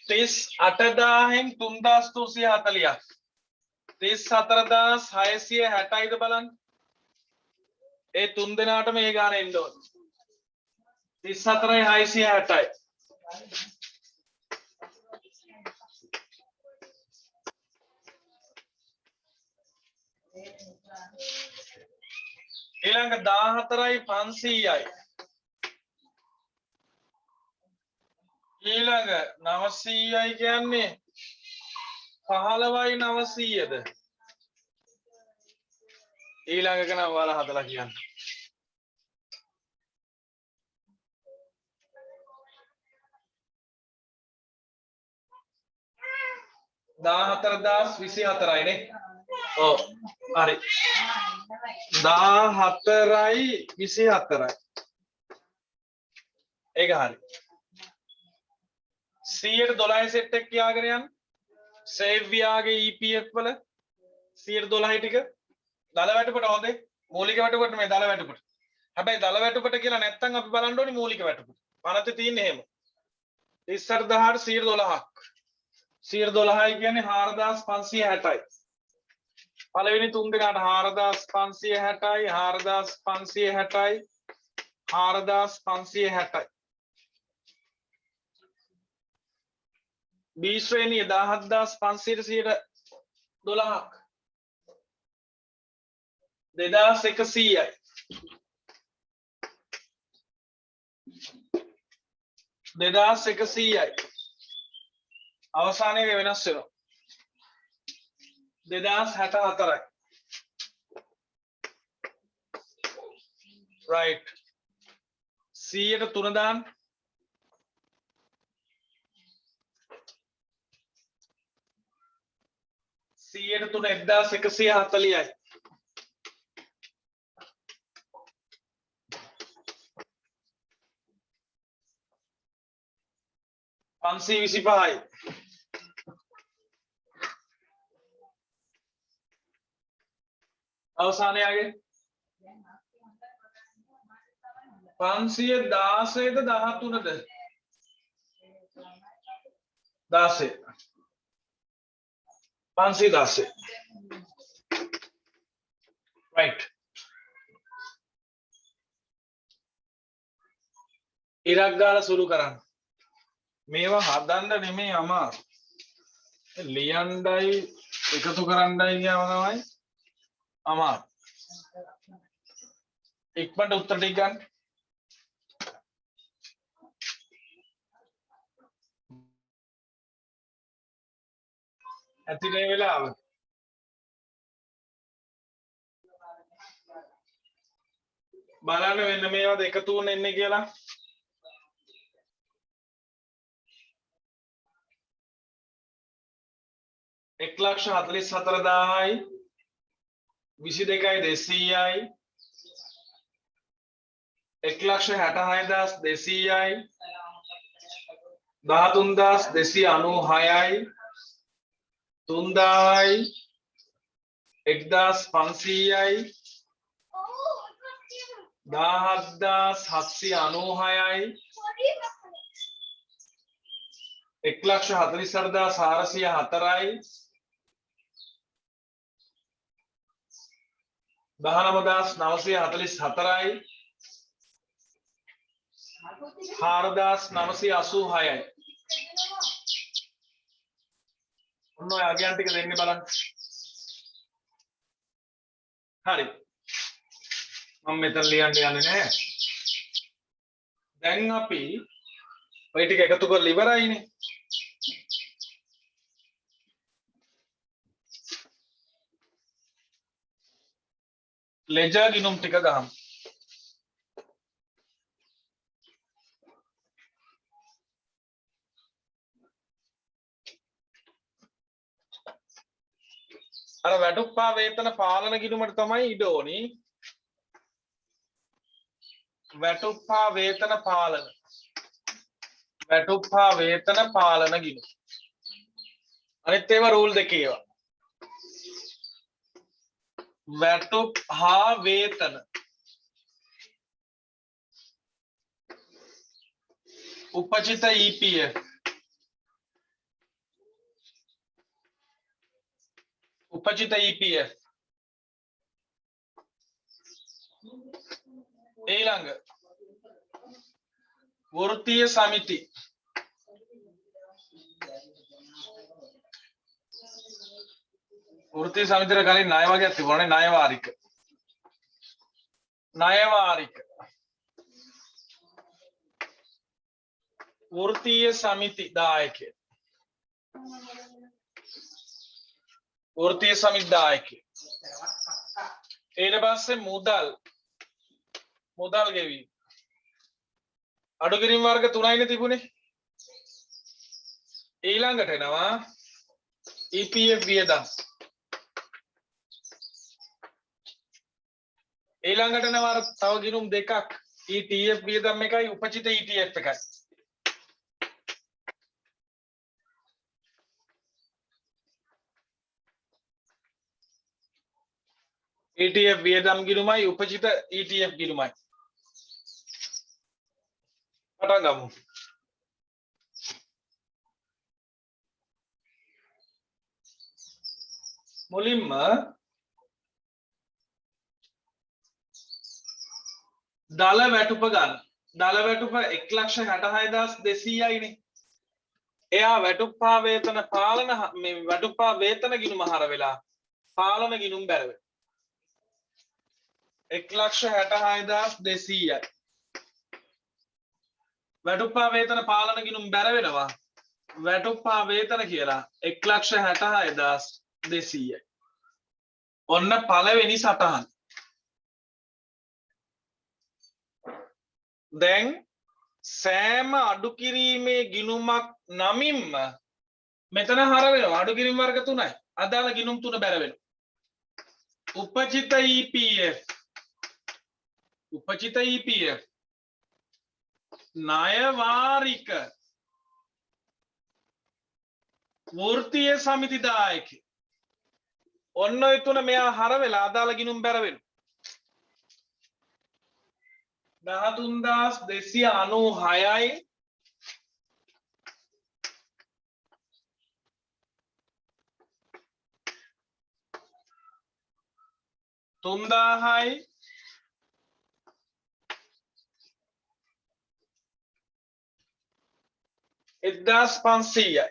38000න් 3340ක් 34660යිද බලන්න ඒ තුන් දෙනාටම මේ ගාන එන්න ඕනේ 34660යි ඊළඟ 14යි 500යි ඊළඟ 900යි කියන්නේ 15යි 900ද ඊළඟක නම් ඔයාලා හදලා කියන්න 14024යි නේ ඔව් හරි 14යි 24යි ඒක හරි 112 සෙට් එක කියාගෙන යන්න සේව් වියාගේ EPF වල 112 ටික දල වැටුපට හොඳේ මූලික වැටුපට මේ දල වැටුපට හැබැයි දල වැටුපට කියලා නැත්තම් අපි බලන්න ඕනේ මූලික වැටුපට පනතේ තියෙන්නේ එහෙම 38000ට 112ක් 112යි කියන්නේ 4560යි පළවෙනි තුන් දෙනාට 4560යි 4560යි 4560යි B ශ්‍රේණිය 17500ට 12ක් 2100යි 2100යි අවසානයේ වෙනස් වෙනවා 2064යි right 100ට 3 දාන්න 100ට 3 1140යි 525යි අවසානයගේ 516ද 13ද 16 516 right ඉරක් ගාලා සුළු කරන්න මේවා හදන්න නෙමෙයි අමාරු ලියන්නයි එකතු කරන්නයි කියනවා තමයි අමාරු ඉක්මනට උත්තර ටික ගන්න. ඇතිනේ වෙලාව. බලන්න වෙන මේවාද එකතු වුණ එන්නේ කියලා. එක් ලක්ෂ 44,000යි 22,200යි 1,66,200යි 13,296යි 3,000යි 1,500යි 17,796යි 1,48,404යි 19,944යි 4,986යි. ඔන්න ඔය අගයන් ටික දෙන්නේ බලන්න. හරි. මම මෙතන ලියන්න යන්නේ නැහැ. දැන් අපි ඔය ටික එකතු කරලා ඉවරයිනේ. ලෙජර් ගිණුම් ටික ගහමු. අර වැටුප්පා වේතන පාලන ගිණුමට තමයි ඉඩ ඕනි. වැටුප්පා වේතන පාලන. වැටුප්පා වේතන පාලන ගිණුම. අනිත් ඒවා රූල් දෙකේ ඒවා. වැටුප්පා වේතන. උපචිත EPF. උපචිත EPF. ඊළඟ වෘත්තීය සමිති. වෘත්තීය සමිතියට කලින් ණය වගේක් තිබුණානේ. ණය වාරික. ණය වාරික. වෘත්තීය සමිති දායකය. වෘත්තීය සමිති දායකය. ඊට පස්සේ මුදල් ගෙවීම. අඩු කිරීම වර්ග 3යිනේ තිබුණේ. ඊළඟට එනවා EPF වියදම්. ඊළඟට එනවා තව ගිණුම් දෙකක්. ETF වියදම් එකයි උපචිත ETF එකයි. ETF වියදම් ගිණුමයි උපචිත ETF ගිණුමයි. පටන් ගමු. මුලින්ම දල වැටුප ගන්න. දල වැටුප 1,66,200යිනේ. එයා වැටුප්පා වේතන පාලන මේ වැටුප්පා වේතන ගිණුම හර වෙලා පාලන ගිණුම් බැර වෙනවා. 1,66,200යි. වැටුප්පා වේතන පාලන ගිණුම් බැර වෙනවා. වැටුප්පා වේතන කියලා 1,66,200යි. ඔන්න පළවෙනි සටහන. දැන් සෑම අඩු කිරීමේ ගිණුමක් නමින්ම මෙතන හර වෙනවා. අඩු කිරීම වර්ග 3යි. අදාළ ගිණුම් 3 බැර වෙනවා. උපචිත EPF. උපචිත EPF. ණය වාරික. වෘත්තීය සමිති දායකය. ඔන්න ඔය තුන මෙයා හර වෙලා අදාළ ගිණුම් බැර වෙනවා. 13,296යි 3,000යි 1,500යි.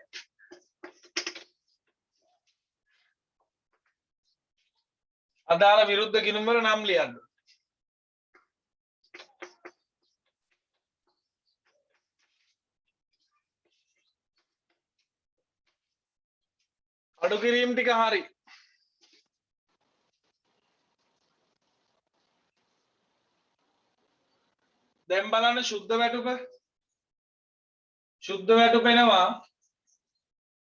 අදාළ විරුද්ධ ගිණුම් වල නම් ලියන්න. අඩු කිරීම ටික හරි. දැන් බලන්න සුද්ධ වැටුප. සුද්ධ වැටුප එනවා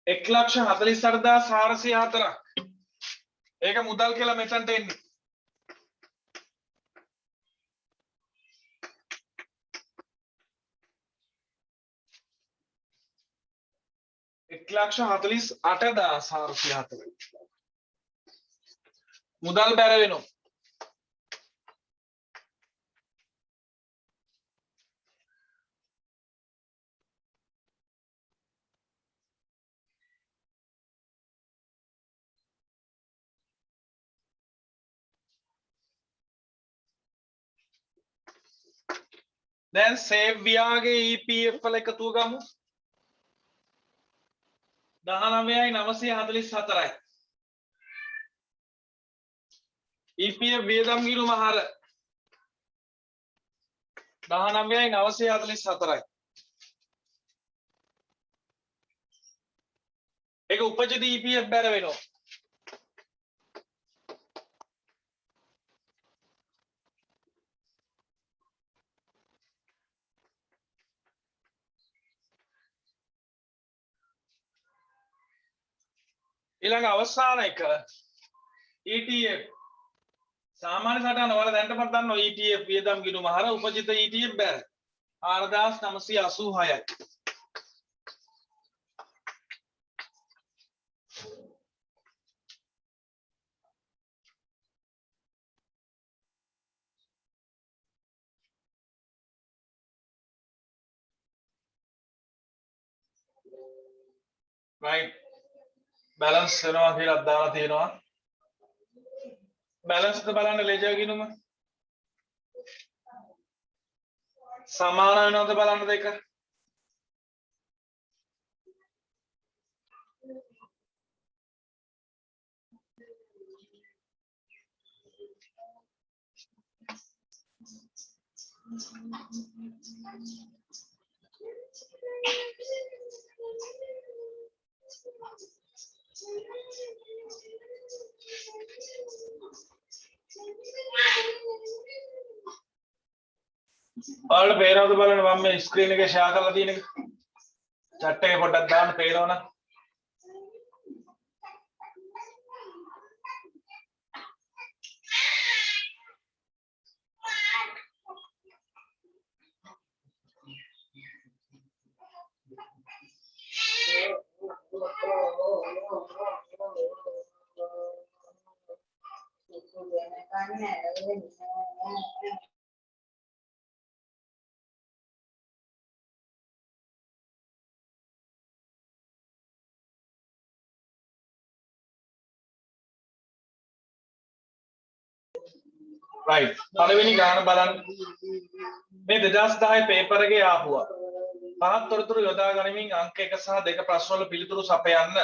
1,48,404ක්. ඒක මුදල් කියලා මෙතනට එන්නේ. මුදල් බැර වෙනවා. දැන් සේව් වියාගේ EPF වල එකතුව ගමු. 19,944යි. EPF වියදම් ගිණුම හර 19,944යි. ඒක උපජිත EPF බැර වෙනවා. ඊළඟ අවසාන එක ETF සාමාන්‍ය සටහන වල දැන්ටමත් දන්නවා ETF වියදම් ගිණුම හර උපජිත ETF බැර 4,986යි. right balance වෙනවා කියලා දාලා තියෙනවා. balance එක බලන්න ලෙජර් ගිණුම සමාන වෙනවද බලන්න දෙක. ඔයාලට පේනවද බලන්න මම මේ ස්ක්‍රීන් එකේ ෂෙයා කරලා තියෙන එක. chat එකේ පොඩ්ඩක් දාන්න පේනවනම්. right පළවෙනි ගාන බලන්න මේ 2010 පේපර් එකේ ආපුවා. පහත් තොරතුරු යොදා ගනිමින් අංක 1 සහ 2 ප්‍රශ්න වල පිළිතුරු සපයන්න.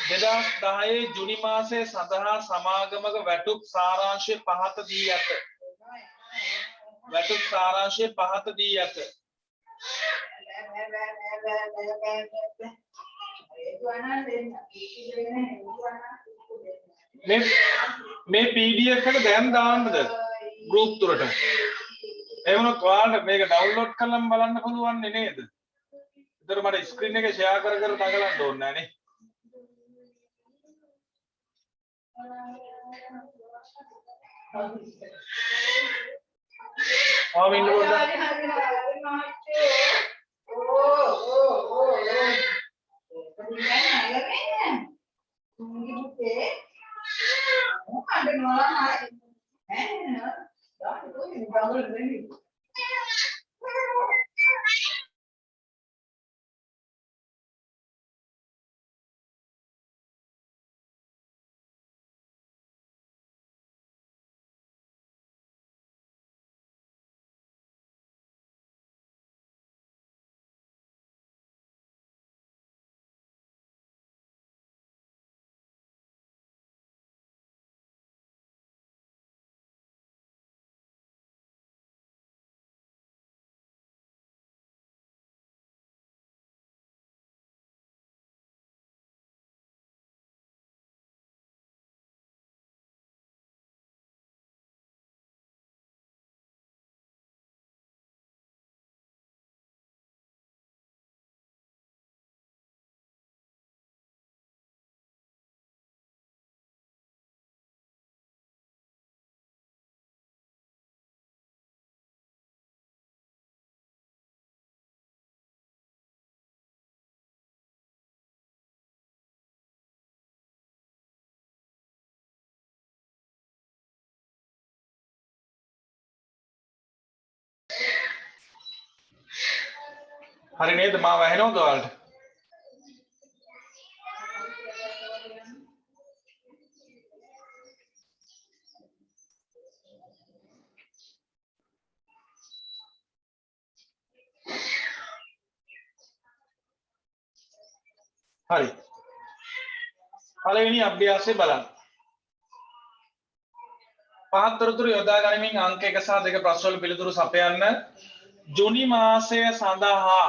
2010 ජුනි මාසයේ සඳහා සමාගමක වැටුප් සාරාංශය පහත දී ඇත. වැටුප් සාරාංශය පහත දී ඇත. මේ PDF එක දැන් දාන්නද group තුරට? එහෙම වුණොත් ඔයාලට මේක ඩවුන්ලෝඩ් කරලම බලන්න පුළුවන් නේද? ඒතර මට ස්ක්‍රීන් එකේ ෂෙයා කර කර දඟලන්න ඕනේ නැහැ නේ. ආමින් හරි නේද? මාව ඇහෙනවද ඔයාලට? හරි. පළවෙනි අභ්‍යාසය බලන්න. පහත් තොරතුරු යොදා ගනිමින් අංක 1 සහ 2 ප්‍රශ්න වල පිළිතුරු සපයන්න. ජුනි මාසය සඳහා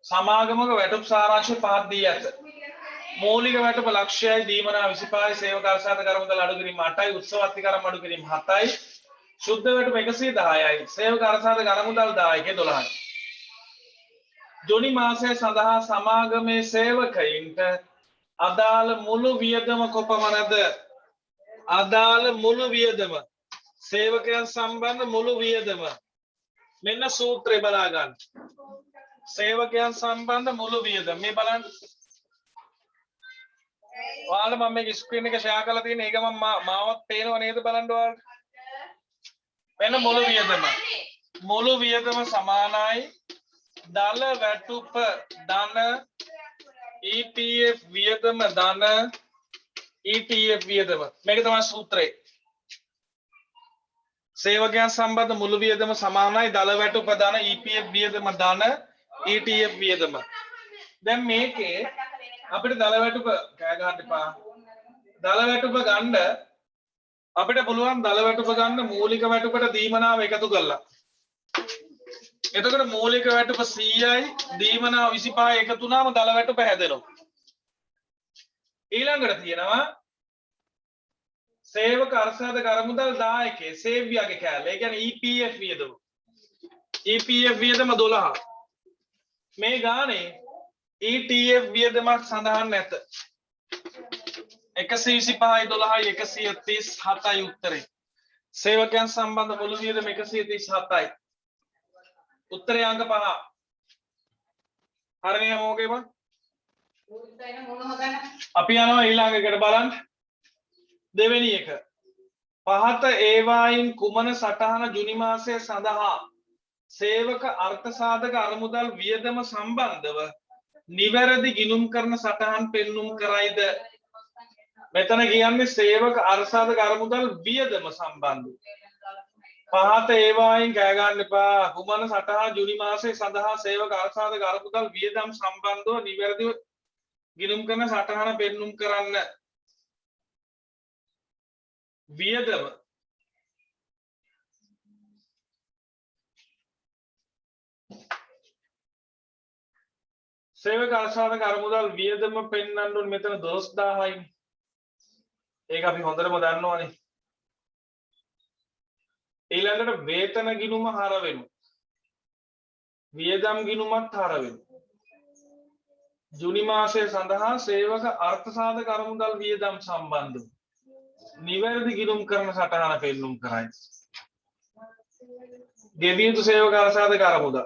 සමාගමක වැටුප් සාරාංශය පහක් දී ඇත. මූලික වැටුප ලක්ෂ්‍යයි දීමනා 25යි සේවක අර්ථසාධක කරමුදල් අඩු කිරීම 8යි උත්සව අත්තිකරම් අඩු කිරීම 7යි ශුද්ධ වැටුප 110යි සේවක අර්ථසාධක කරමුදල් 10යි 12යි. ජුනි මාසය සඳහා සමාගමේ සේවකයින්ට අදාළ මුළු වියදම කොපමණද? අදාළ මුළු වියදම සේවකයන් සම්බන්ධ මුළු වියදම මෙන්න සූත්‍රය බලා ගන්න. සේවකයන් සම්බන්ධ මුළු වියදම මේ බලන්න. ඔයාලා මම මේක ස්ක්‍රීන් එක ෂෙයා කරලා තියෙන ඒක මම මාවත් පේනව නේද බලන්න ඔයාලට. මෙන්න මුළු වියදම සමානයි දල වැටුප ධන EPF වියදම ධන ETF වියදම. මේක තමයි සූත්‍රය. සේවකයන් සම්බන්ධ මුළු වියදම සමානයි දල වැටුප ධන EPF වියදම ධන ETF වියදම. දැන් මේකේ අපිට දල වැටුප කෑ ගන්න එපා. දල වැටුප ගන්න අපිට පුළුවන් දල වැටුප ගන්න මූලික වැටුපට දීමනාව එකතු කරලා. එතකොට මූලික වැටුප 100යි දීමනාව 25යි එකතු වුණාම දල වැටුප හැදෙනවා. ඊළඟට තියෙනවා සේවක අර්ථසාධක කරමුදල් 10කේ සේව්‍යගේ කැලේ. ඒ කියන්නේ EPF වියදම. EPF වියදම 12. මේ ගානේ ETF වියදමක් සඳහන් නැත. 125යි 12යි 137යි උත්තරේ. සේවකයන් සම්බන්ධ මුළු වියදම 137යි. උත්තරේ අංක 5. හරිනේ මොකේම? අපි යනවා ඊළඟ එකට බලන්න. දෙවෙනි එක. පහත ඒවායින් කුමන සටහන ජුනි මාසය සඳහා සේවක අර්ථසාධක අරමුදල් වියදම සම්බන්ධව නිවැරදි ගිණුම් කරන සටහන් පෙන්눔 කරයිද? මෙතන කියන්නේ සේවක අර්ථසාධක අරමුදල් වියදම සම්බන්ධව. පහත ඒවායින් කෑ ගන්න එපා. කුමන සටහන ජුනි මාසය සඳහා සේවක අර්ථසාධක අරමුදල් වියදම් සම්බන්ධව නිවැරදිව ගිණුම් කරන සටහන පෙන්눔 කරන්න. වියදම සේවක අර්ථසාධක අරමුදල් වියදම පෙන්වන්න ඕනේ මෙතන 12000යි. ඒක අපි හොඳටම දන්නවනේ. ඊළඟට වේතන ගිණුම හර වෙනවා. වියදම් ගිණුමත් හර වෙනවා. ජුනි මාසය සඳහා සේවක අර්ථසාධක අරමුදල් වියදම් සම්බන්ධව නිවැරදි ගිණුම් කරන සටහන පෙන්눔 කරයි. ගෙවිය යුතු සේවක අර්ථසාධක අරමුදල්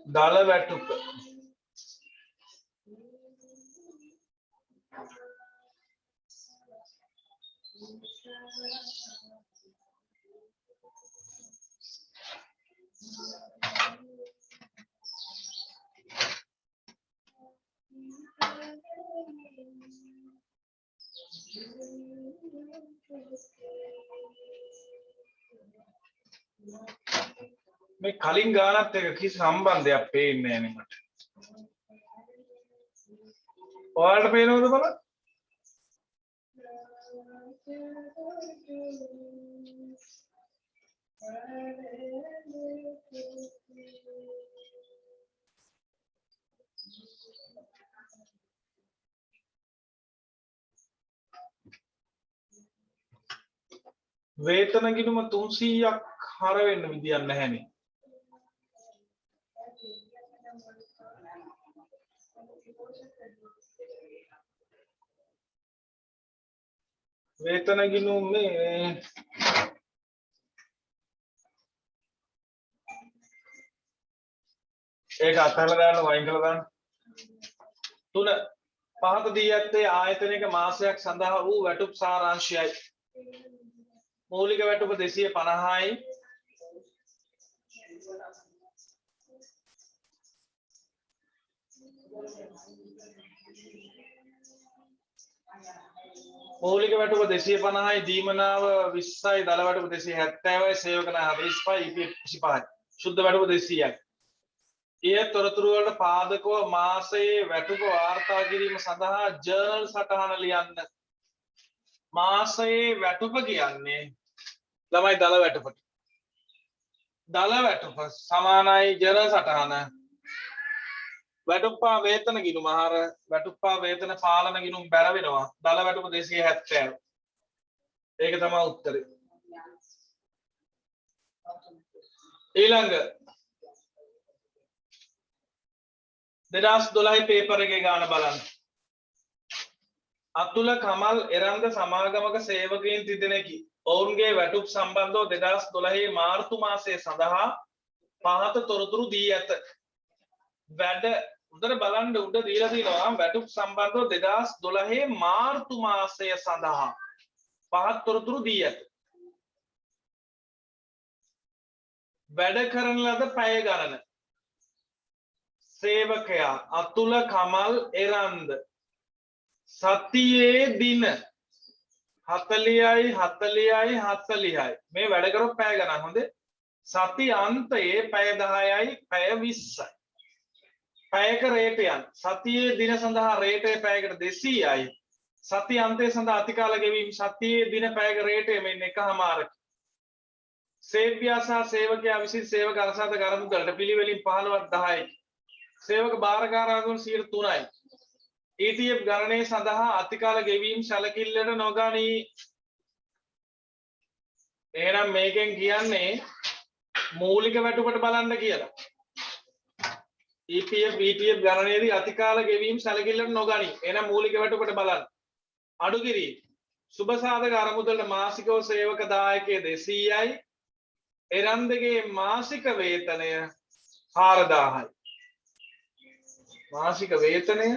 දල වැටුප මේ කලින් ගානත් එක කිසි සම්බන්ධයක් පේන්නේ නැහැ මට. ඔයාලට පේනවද බලන්න? වේතන ගිණුම 300ක් හර වෙන්න විදියක් නැහැනේ. වේතන ගිණුමේ ඒක අතහැරලා දාන්න වයින් කරලා දාන්න. 3 පහත දී ඇත්තේ ආයතනයක මාසයක් සඳහා වූ වැටුප් සාරාංශයයි. මූලික වැටුප 250යි. මූලික වැටුප 250යි, දීමනාව 20යි, දල වැටුප 270යි, සේවක ණය 45යි, EPF 25යි. ශුද්ධ වැටුප 200යි. ඒ තොරතුරු වලට පාදකව මාසයේ වැටුප වාර්තා කිරීම සඳහා ජර්නල් සටහන ලියන්න. මාසයේ වැටුප කියන්නේ ළමයි දල වැටුපට. දල වැටුප සමානයි ජර්නල් සටහන. වැටුප්පා වේතන ගිණුම ආහාර වැටුප්පා වේතන පාලන ගිණුම් බැර වෙනවා. දල වැටුප 270. ඒක තමයි උත්තරේ. ඊළඟ 2012 පේපර් එකේ ගාන බලන්න. අතුල කමල් එරන්ද සමාගමක සේවකයන් තිදෙනෙකි. ඔවුන්ගේ වැටුප් සම්බන්ධව 2012 මාර්තු මාසයේ සඳහා පහත තොරතුරු දී ඇත. වැඩ උදේ බලන්න උඩ දීලා තියෙනවා වැටුප් සම්බන්ධව 2012 මාර්තු මාසය සඳහා පහත් තොරතුරු දී ඇත. වැඩ කරන ලද පැය ගණන. සේවකයා අතුල කමල් එරන්ද සතියේ දින 40යි 40යි 40යි මේ වැඩ කරපු පැය ගණන් හොඳේ. සති අන්තයේ පැය 10යි පැය 20යි. පැයක රේටයන් සතියේ දින සඳහා රේටය පැයකට 200යි. සති අන්තයේ සඳහා අතිකාල ගෙවීම සතියේ දින පැයක රේටය මෙන්න එකමාරකි. සේවකයා සහ සේවකයා විසින් සේවක අරසාද ගරමුදලට පිළිවෙලින් 15ක් 10යි. සේවක භාරකාර අගුන් 3යි. ETF ගණනය සඳහා අතිකාල ගෙවීම් සැලකිල්ලට නොගනී. එහෙනම් මේකෙන් කියන්නේ මූලික වැටුපට බලන්න කියලා. EPF ETF ගණනයේදී අතිකාල ගෙවීම් සැලකිල්ලට නොගනී. එහෙනම් මූලික වැටුපට බලන්න. අඩු කිරීම. සුබ සාධක අරමුදලට මාසිකව සේවක දායකයේ 200යි. එරන්දගේ මාසික වේතනය 4000යි. මාසික වේතනය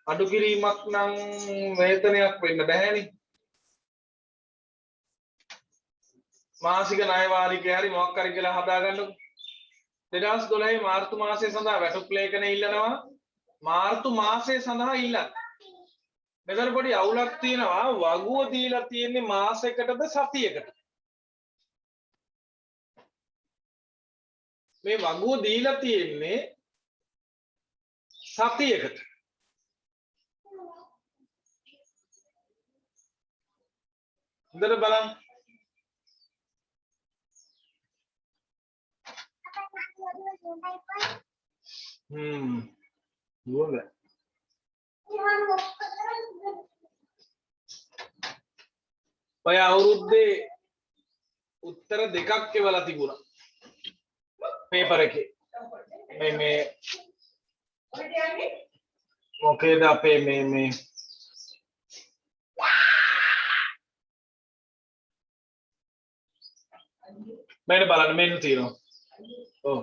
අඩු කිරීමක් නම් වේතනයක් වෙන්න බෑනේ. මාසික ණය වාරිකය හරි මොකක් හරි කියලා හදාගන්නකො. 2012 මාර්තු මාසය සඳහා වැටුප් ලේඛන ඉල්ලනවා. මාර්තු මාසය සඳහා ඉල්ලන්න. මෙතන පොඩි අවුලක් තියෙනවා. වගුව දීලා තියෙන්නේ මාසයකටද සතියකටද? මේ වගුව දීලා තියෙන්නේ සතියකට. හොඳට බලන්න. දුවල. ඔය අවුරුද්දේ උත්තර දෙකක් එවලා තිබුණා. පේපර් එකේ. මේ මොකේද අපේ මේ මෙන්න බලන්න මෙන්න තියෙනවා. ඔව්.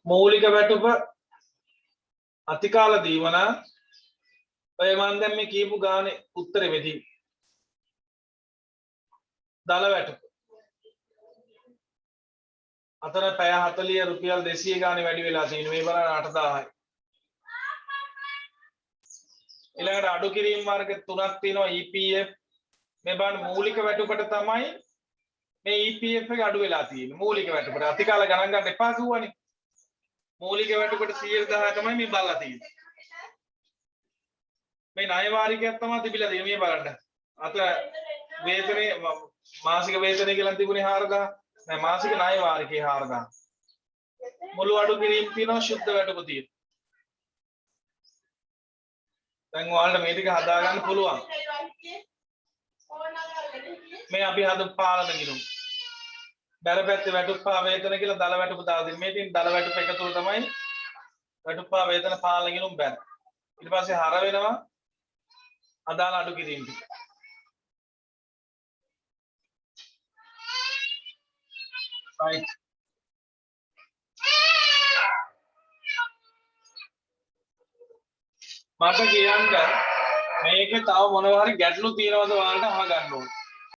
මූලික වැටුප අතිකාල දීවන ඔය මන් දැන් මේ කියපු ගානේ උත්තරෙ මෙදී. දල වැටුප. අතන පැය 40 රුපියල් 200 ගානේ වැඩි වෙලා තියෙනවා. මේ බලන්න 8000යි. ඊළඟට අඩු කිරීම මාර්ග තුනක් තියෙනවා. EPF මේ බලන්න මූලික වැටුපට තමයි මේ EPF එක අඩු වෙලා තියෙන්නේ. මූලික වැටුපට අතිකාල ගණන් ගන්න එපා කිව්වනේ. මූලික වැටුපට 110 තමයි මේ බලලා තියෙන්නේ. මේ ණය වාරිකයක් තමයි තිබිලා තියෙන්නේ. මේ බලන්න. අත වේතනේ මාසික වේතනය කියලා තිබුණේ 4000. නෑ මාසික ණය වාරිකේ 4000. මුළු අඩු කිරීම තියෙනවා ශුද්ධ වැටුප තියෙනවා. දැන් ඔයාලට මේ ටික හදා ගන්න පුළුවන්. මේ අපි හදපු පාලන ගිණුම්. බැල පැත්තේ වැටුප්පා වේතන කියලා දල වැටුප දාලා දෙන්න. මේ තියෙන දල වැටුප එකතුව තමයි වැටුප්පා වේතන පාලන ගිණුම් බැල. ඊට පස්සේ හර වෙනවා අදාළ අඩු කිරීම ටික. right මට කියන්න මේකේ තව මොනවා හරි ගැටලු තියෙනවද ඔයාලට අහගන්න ඕනේ.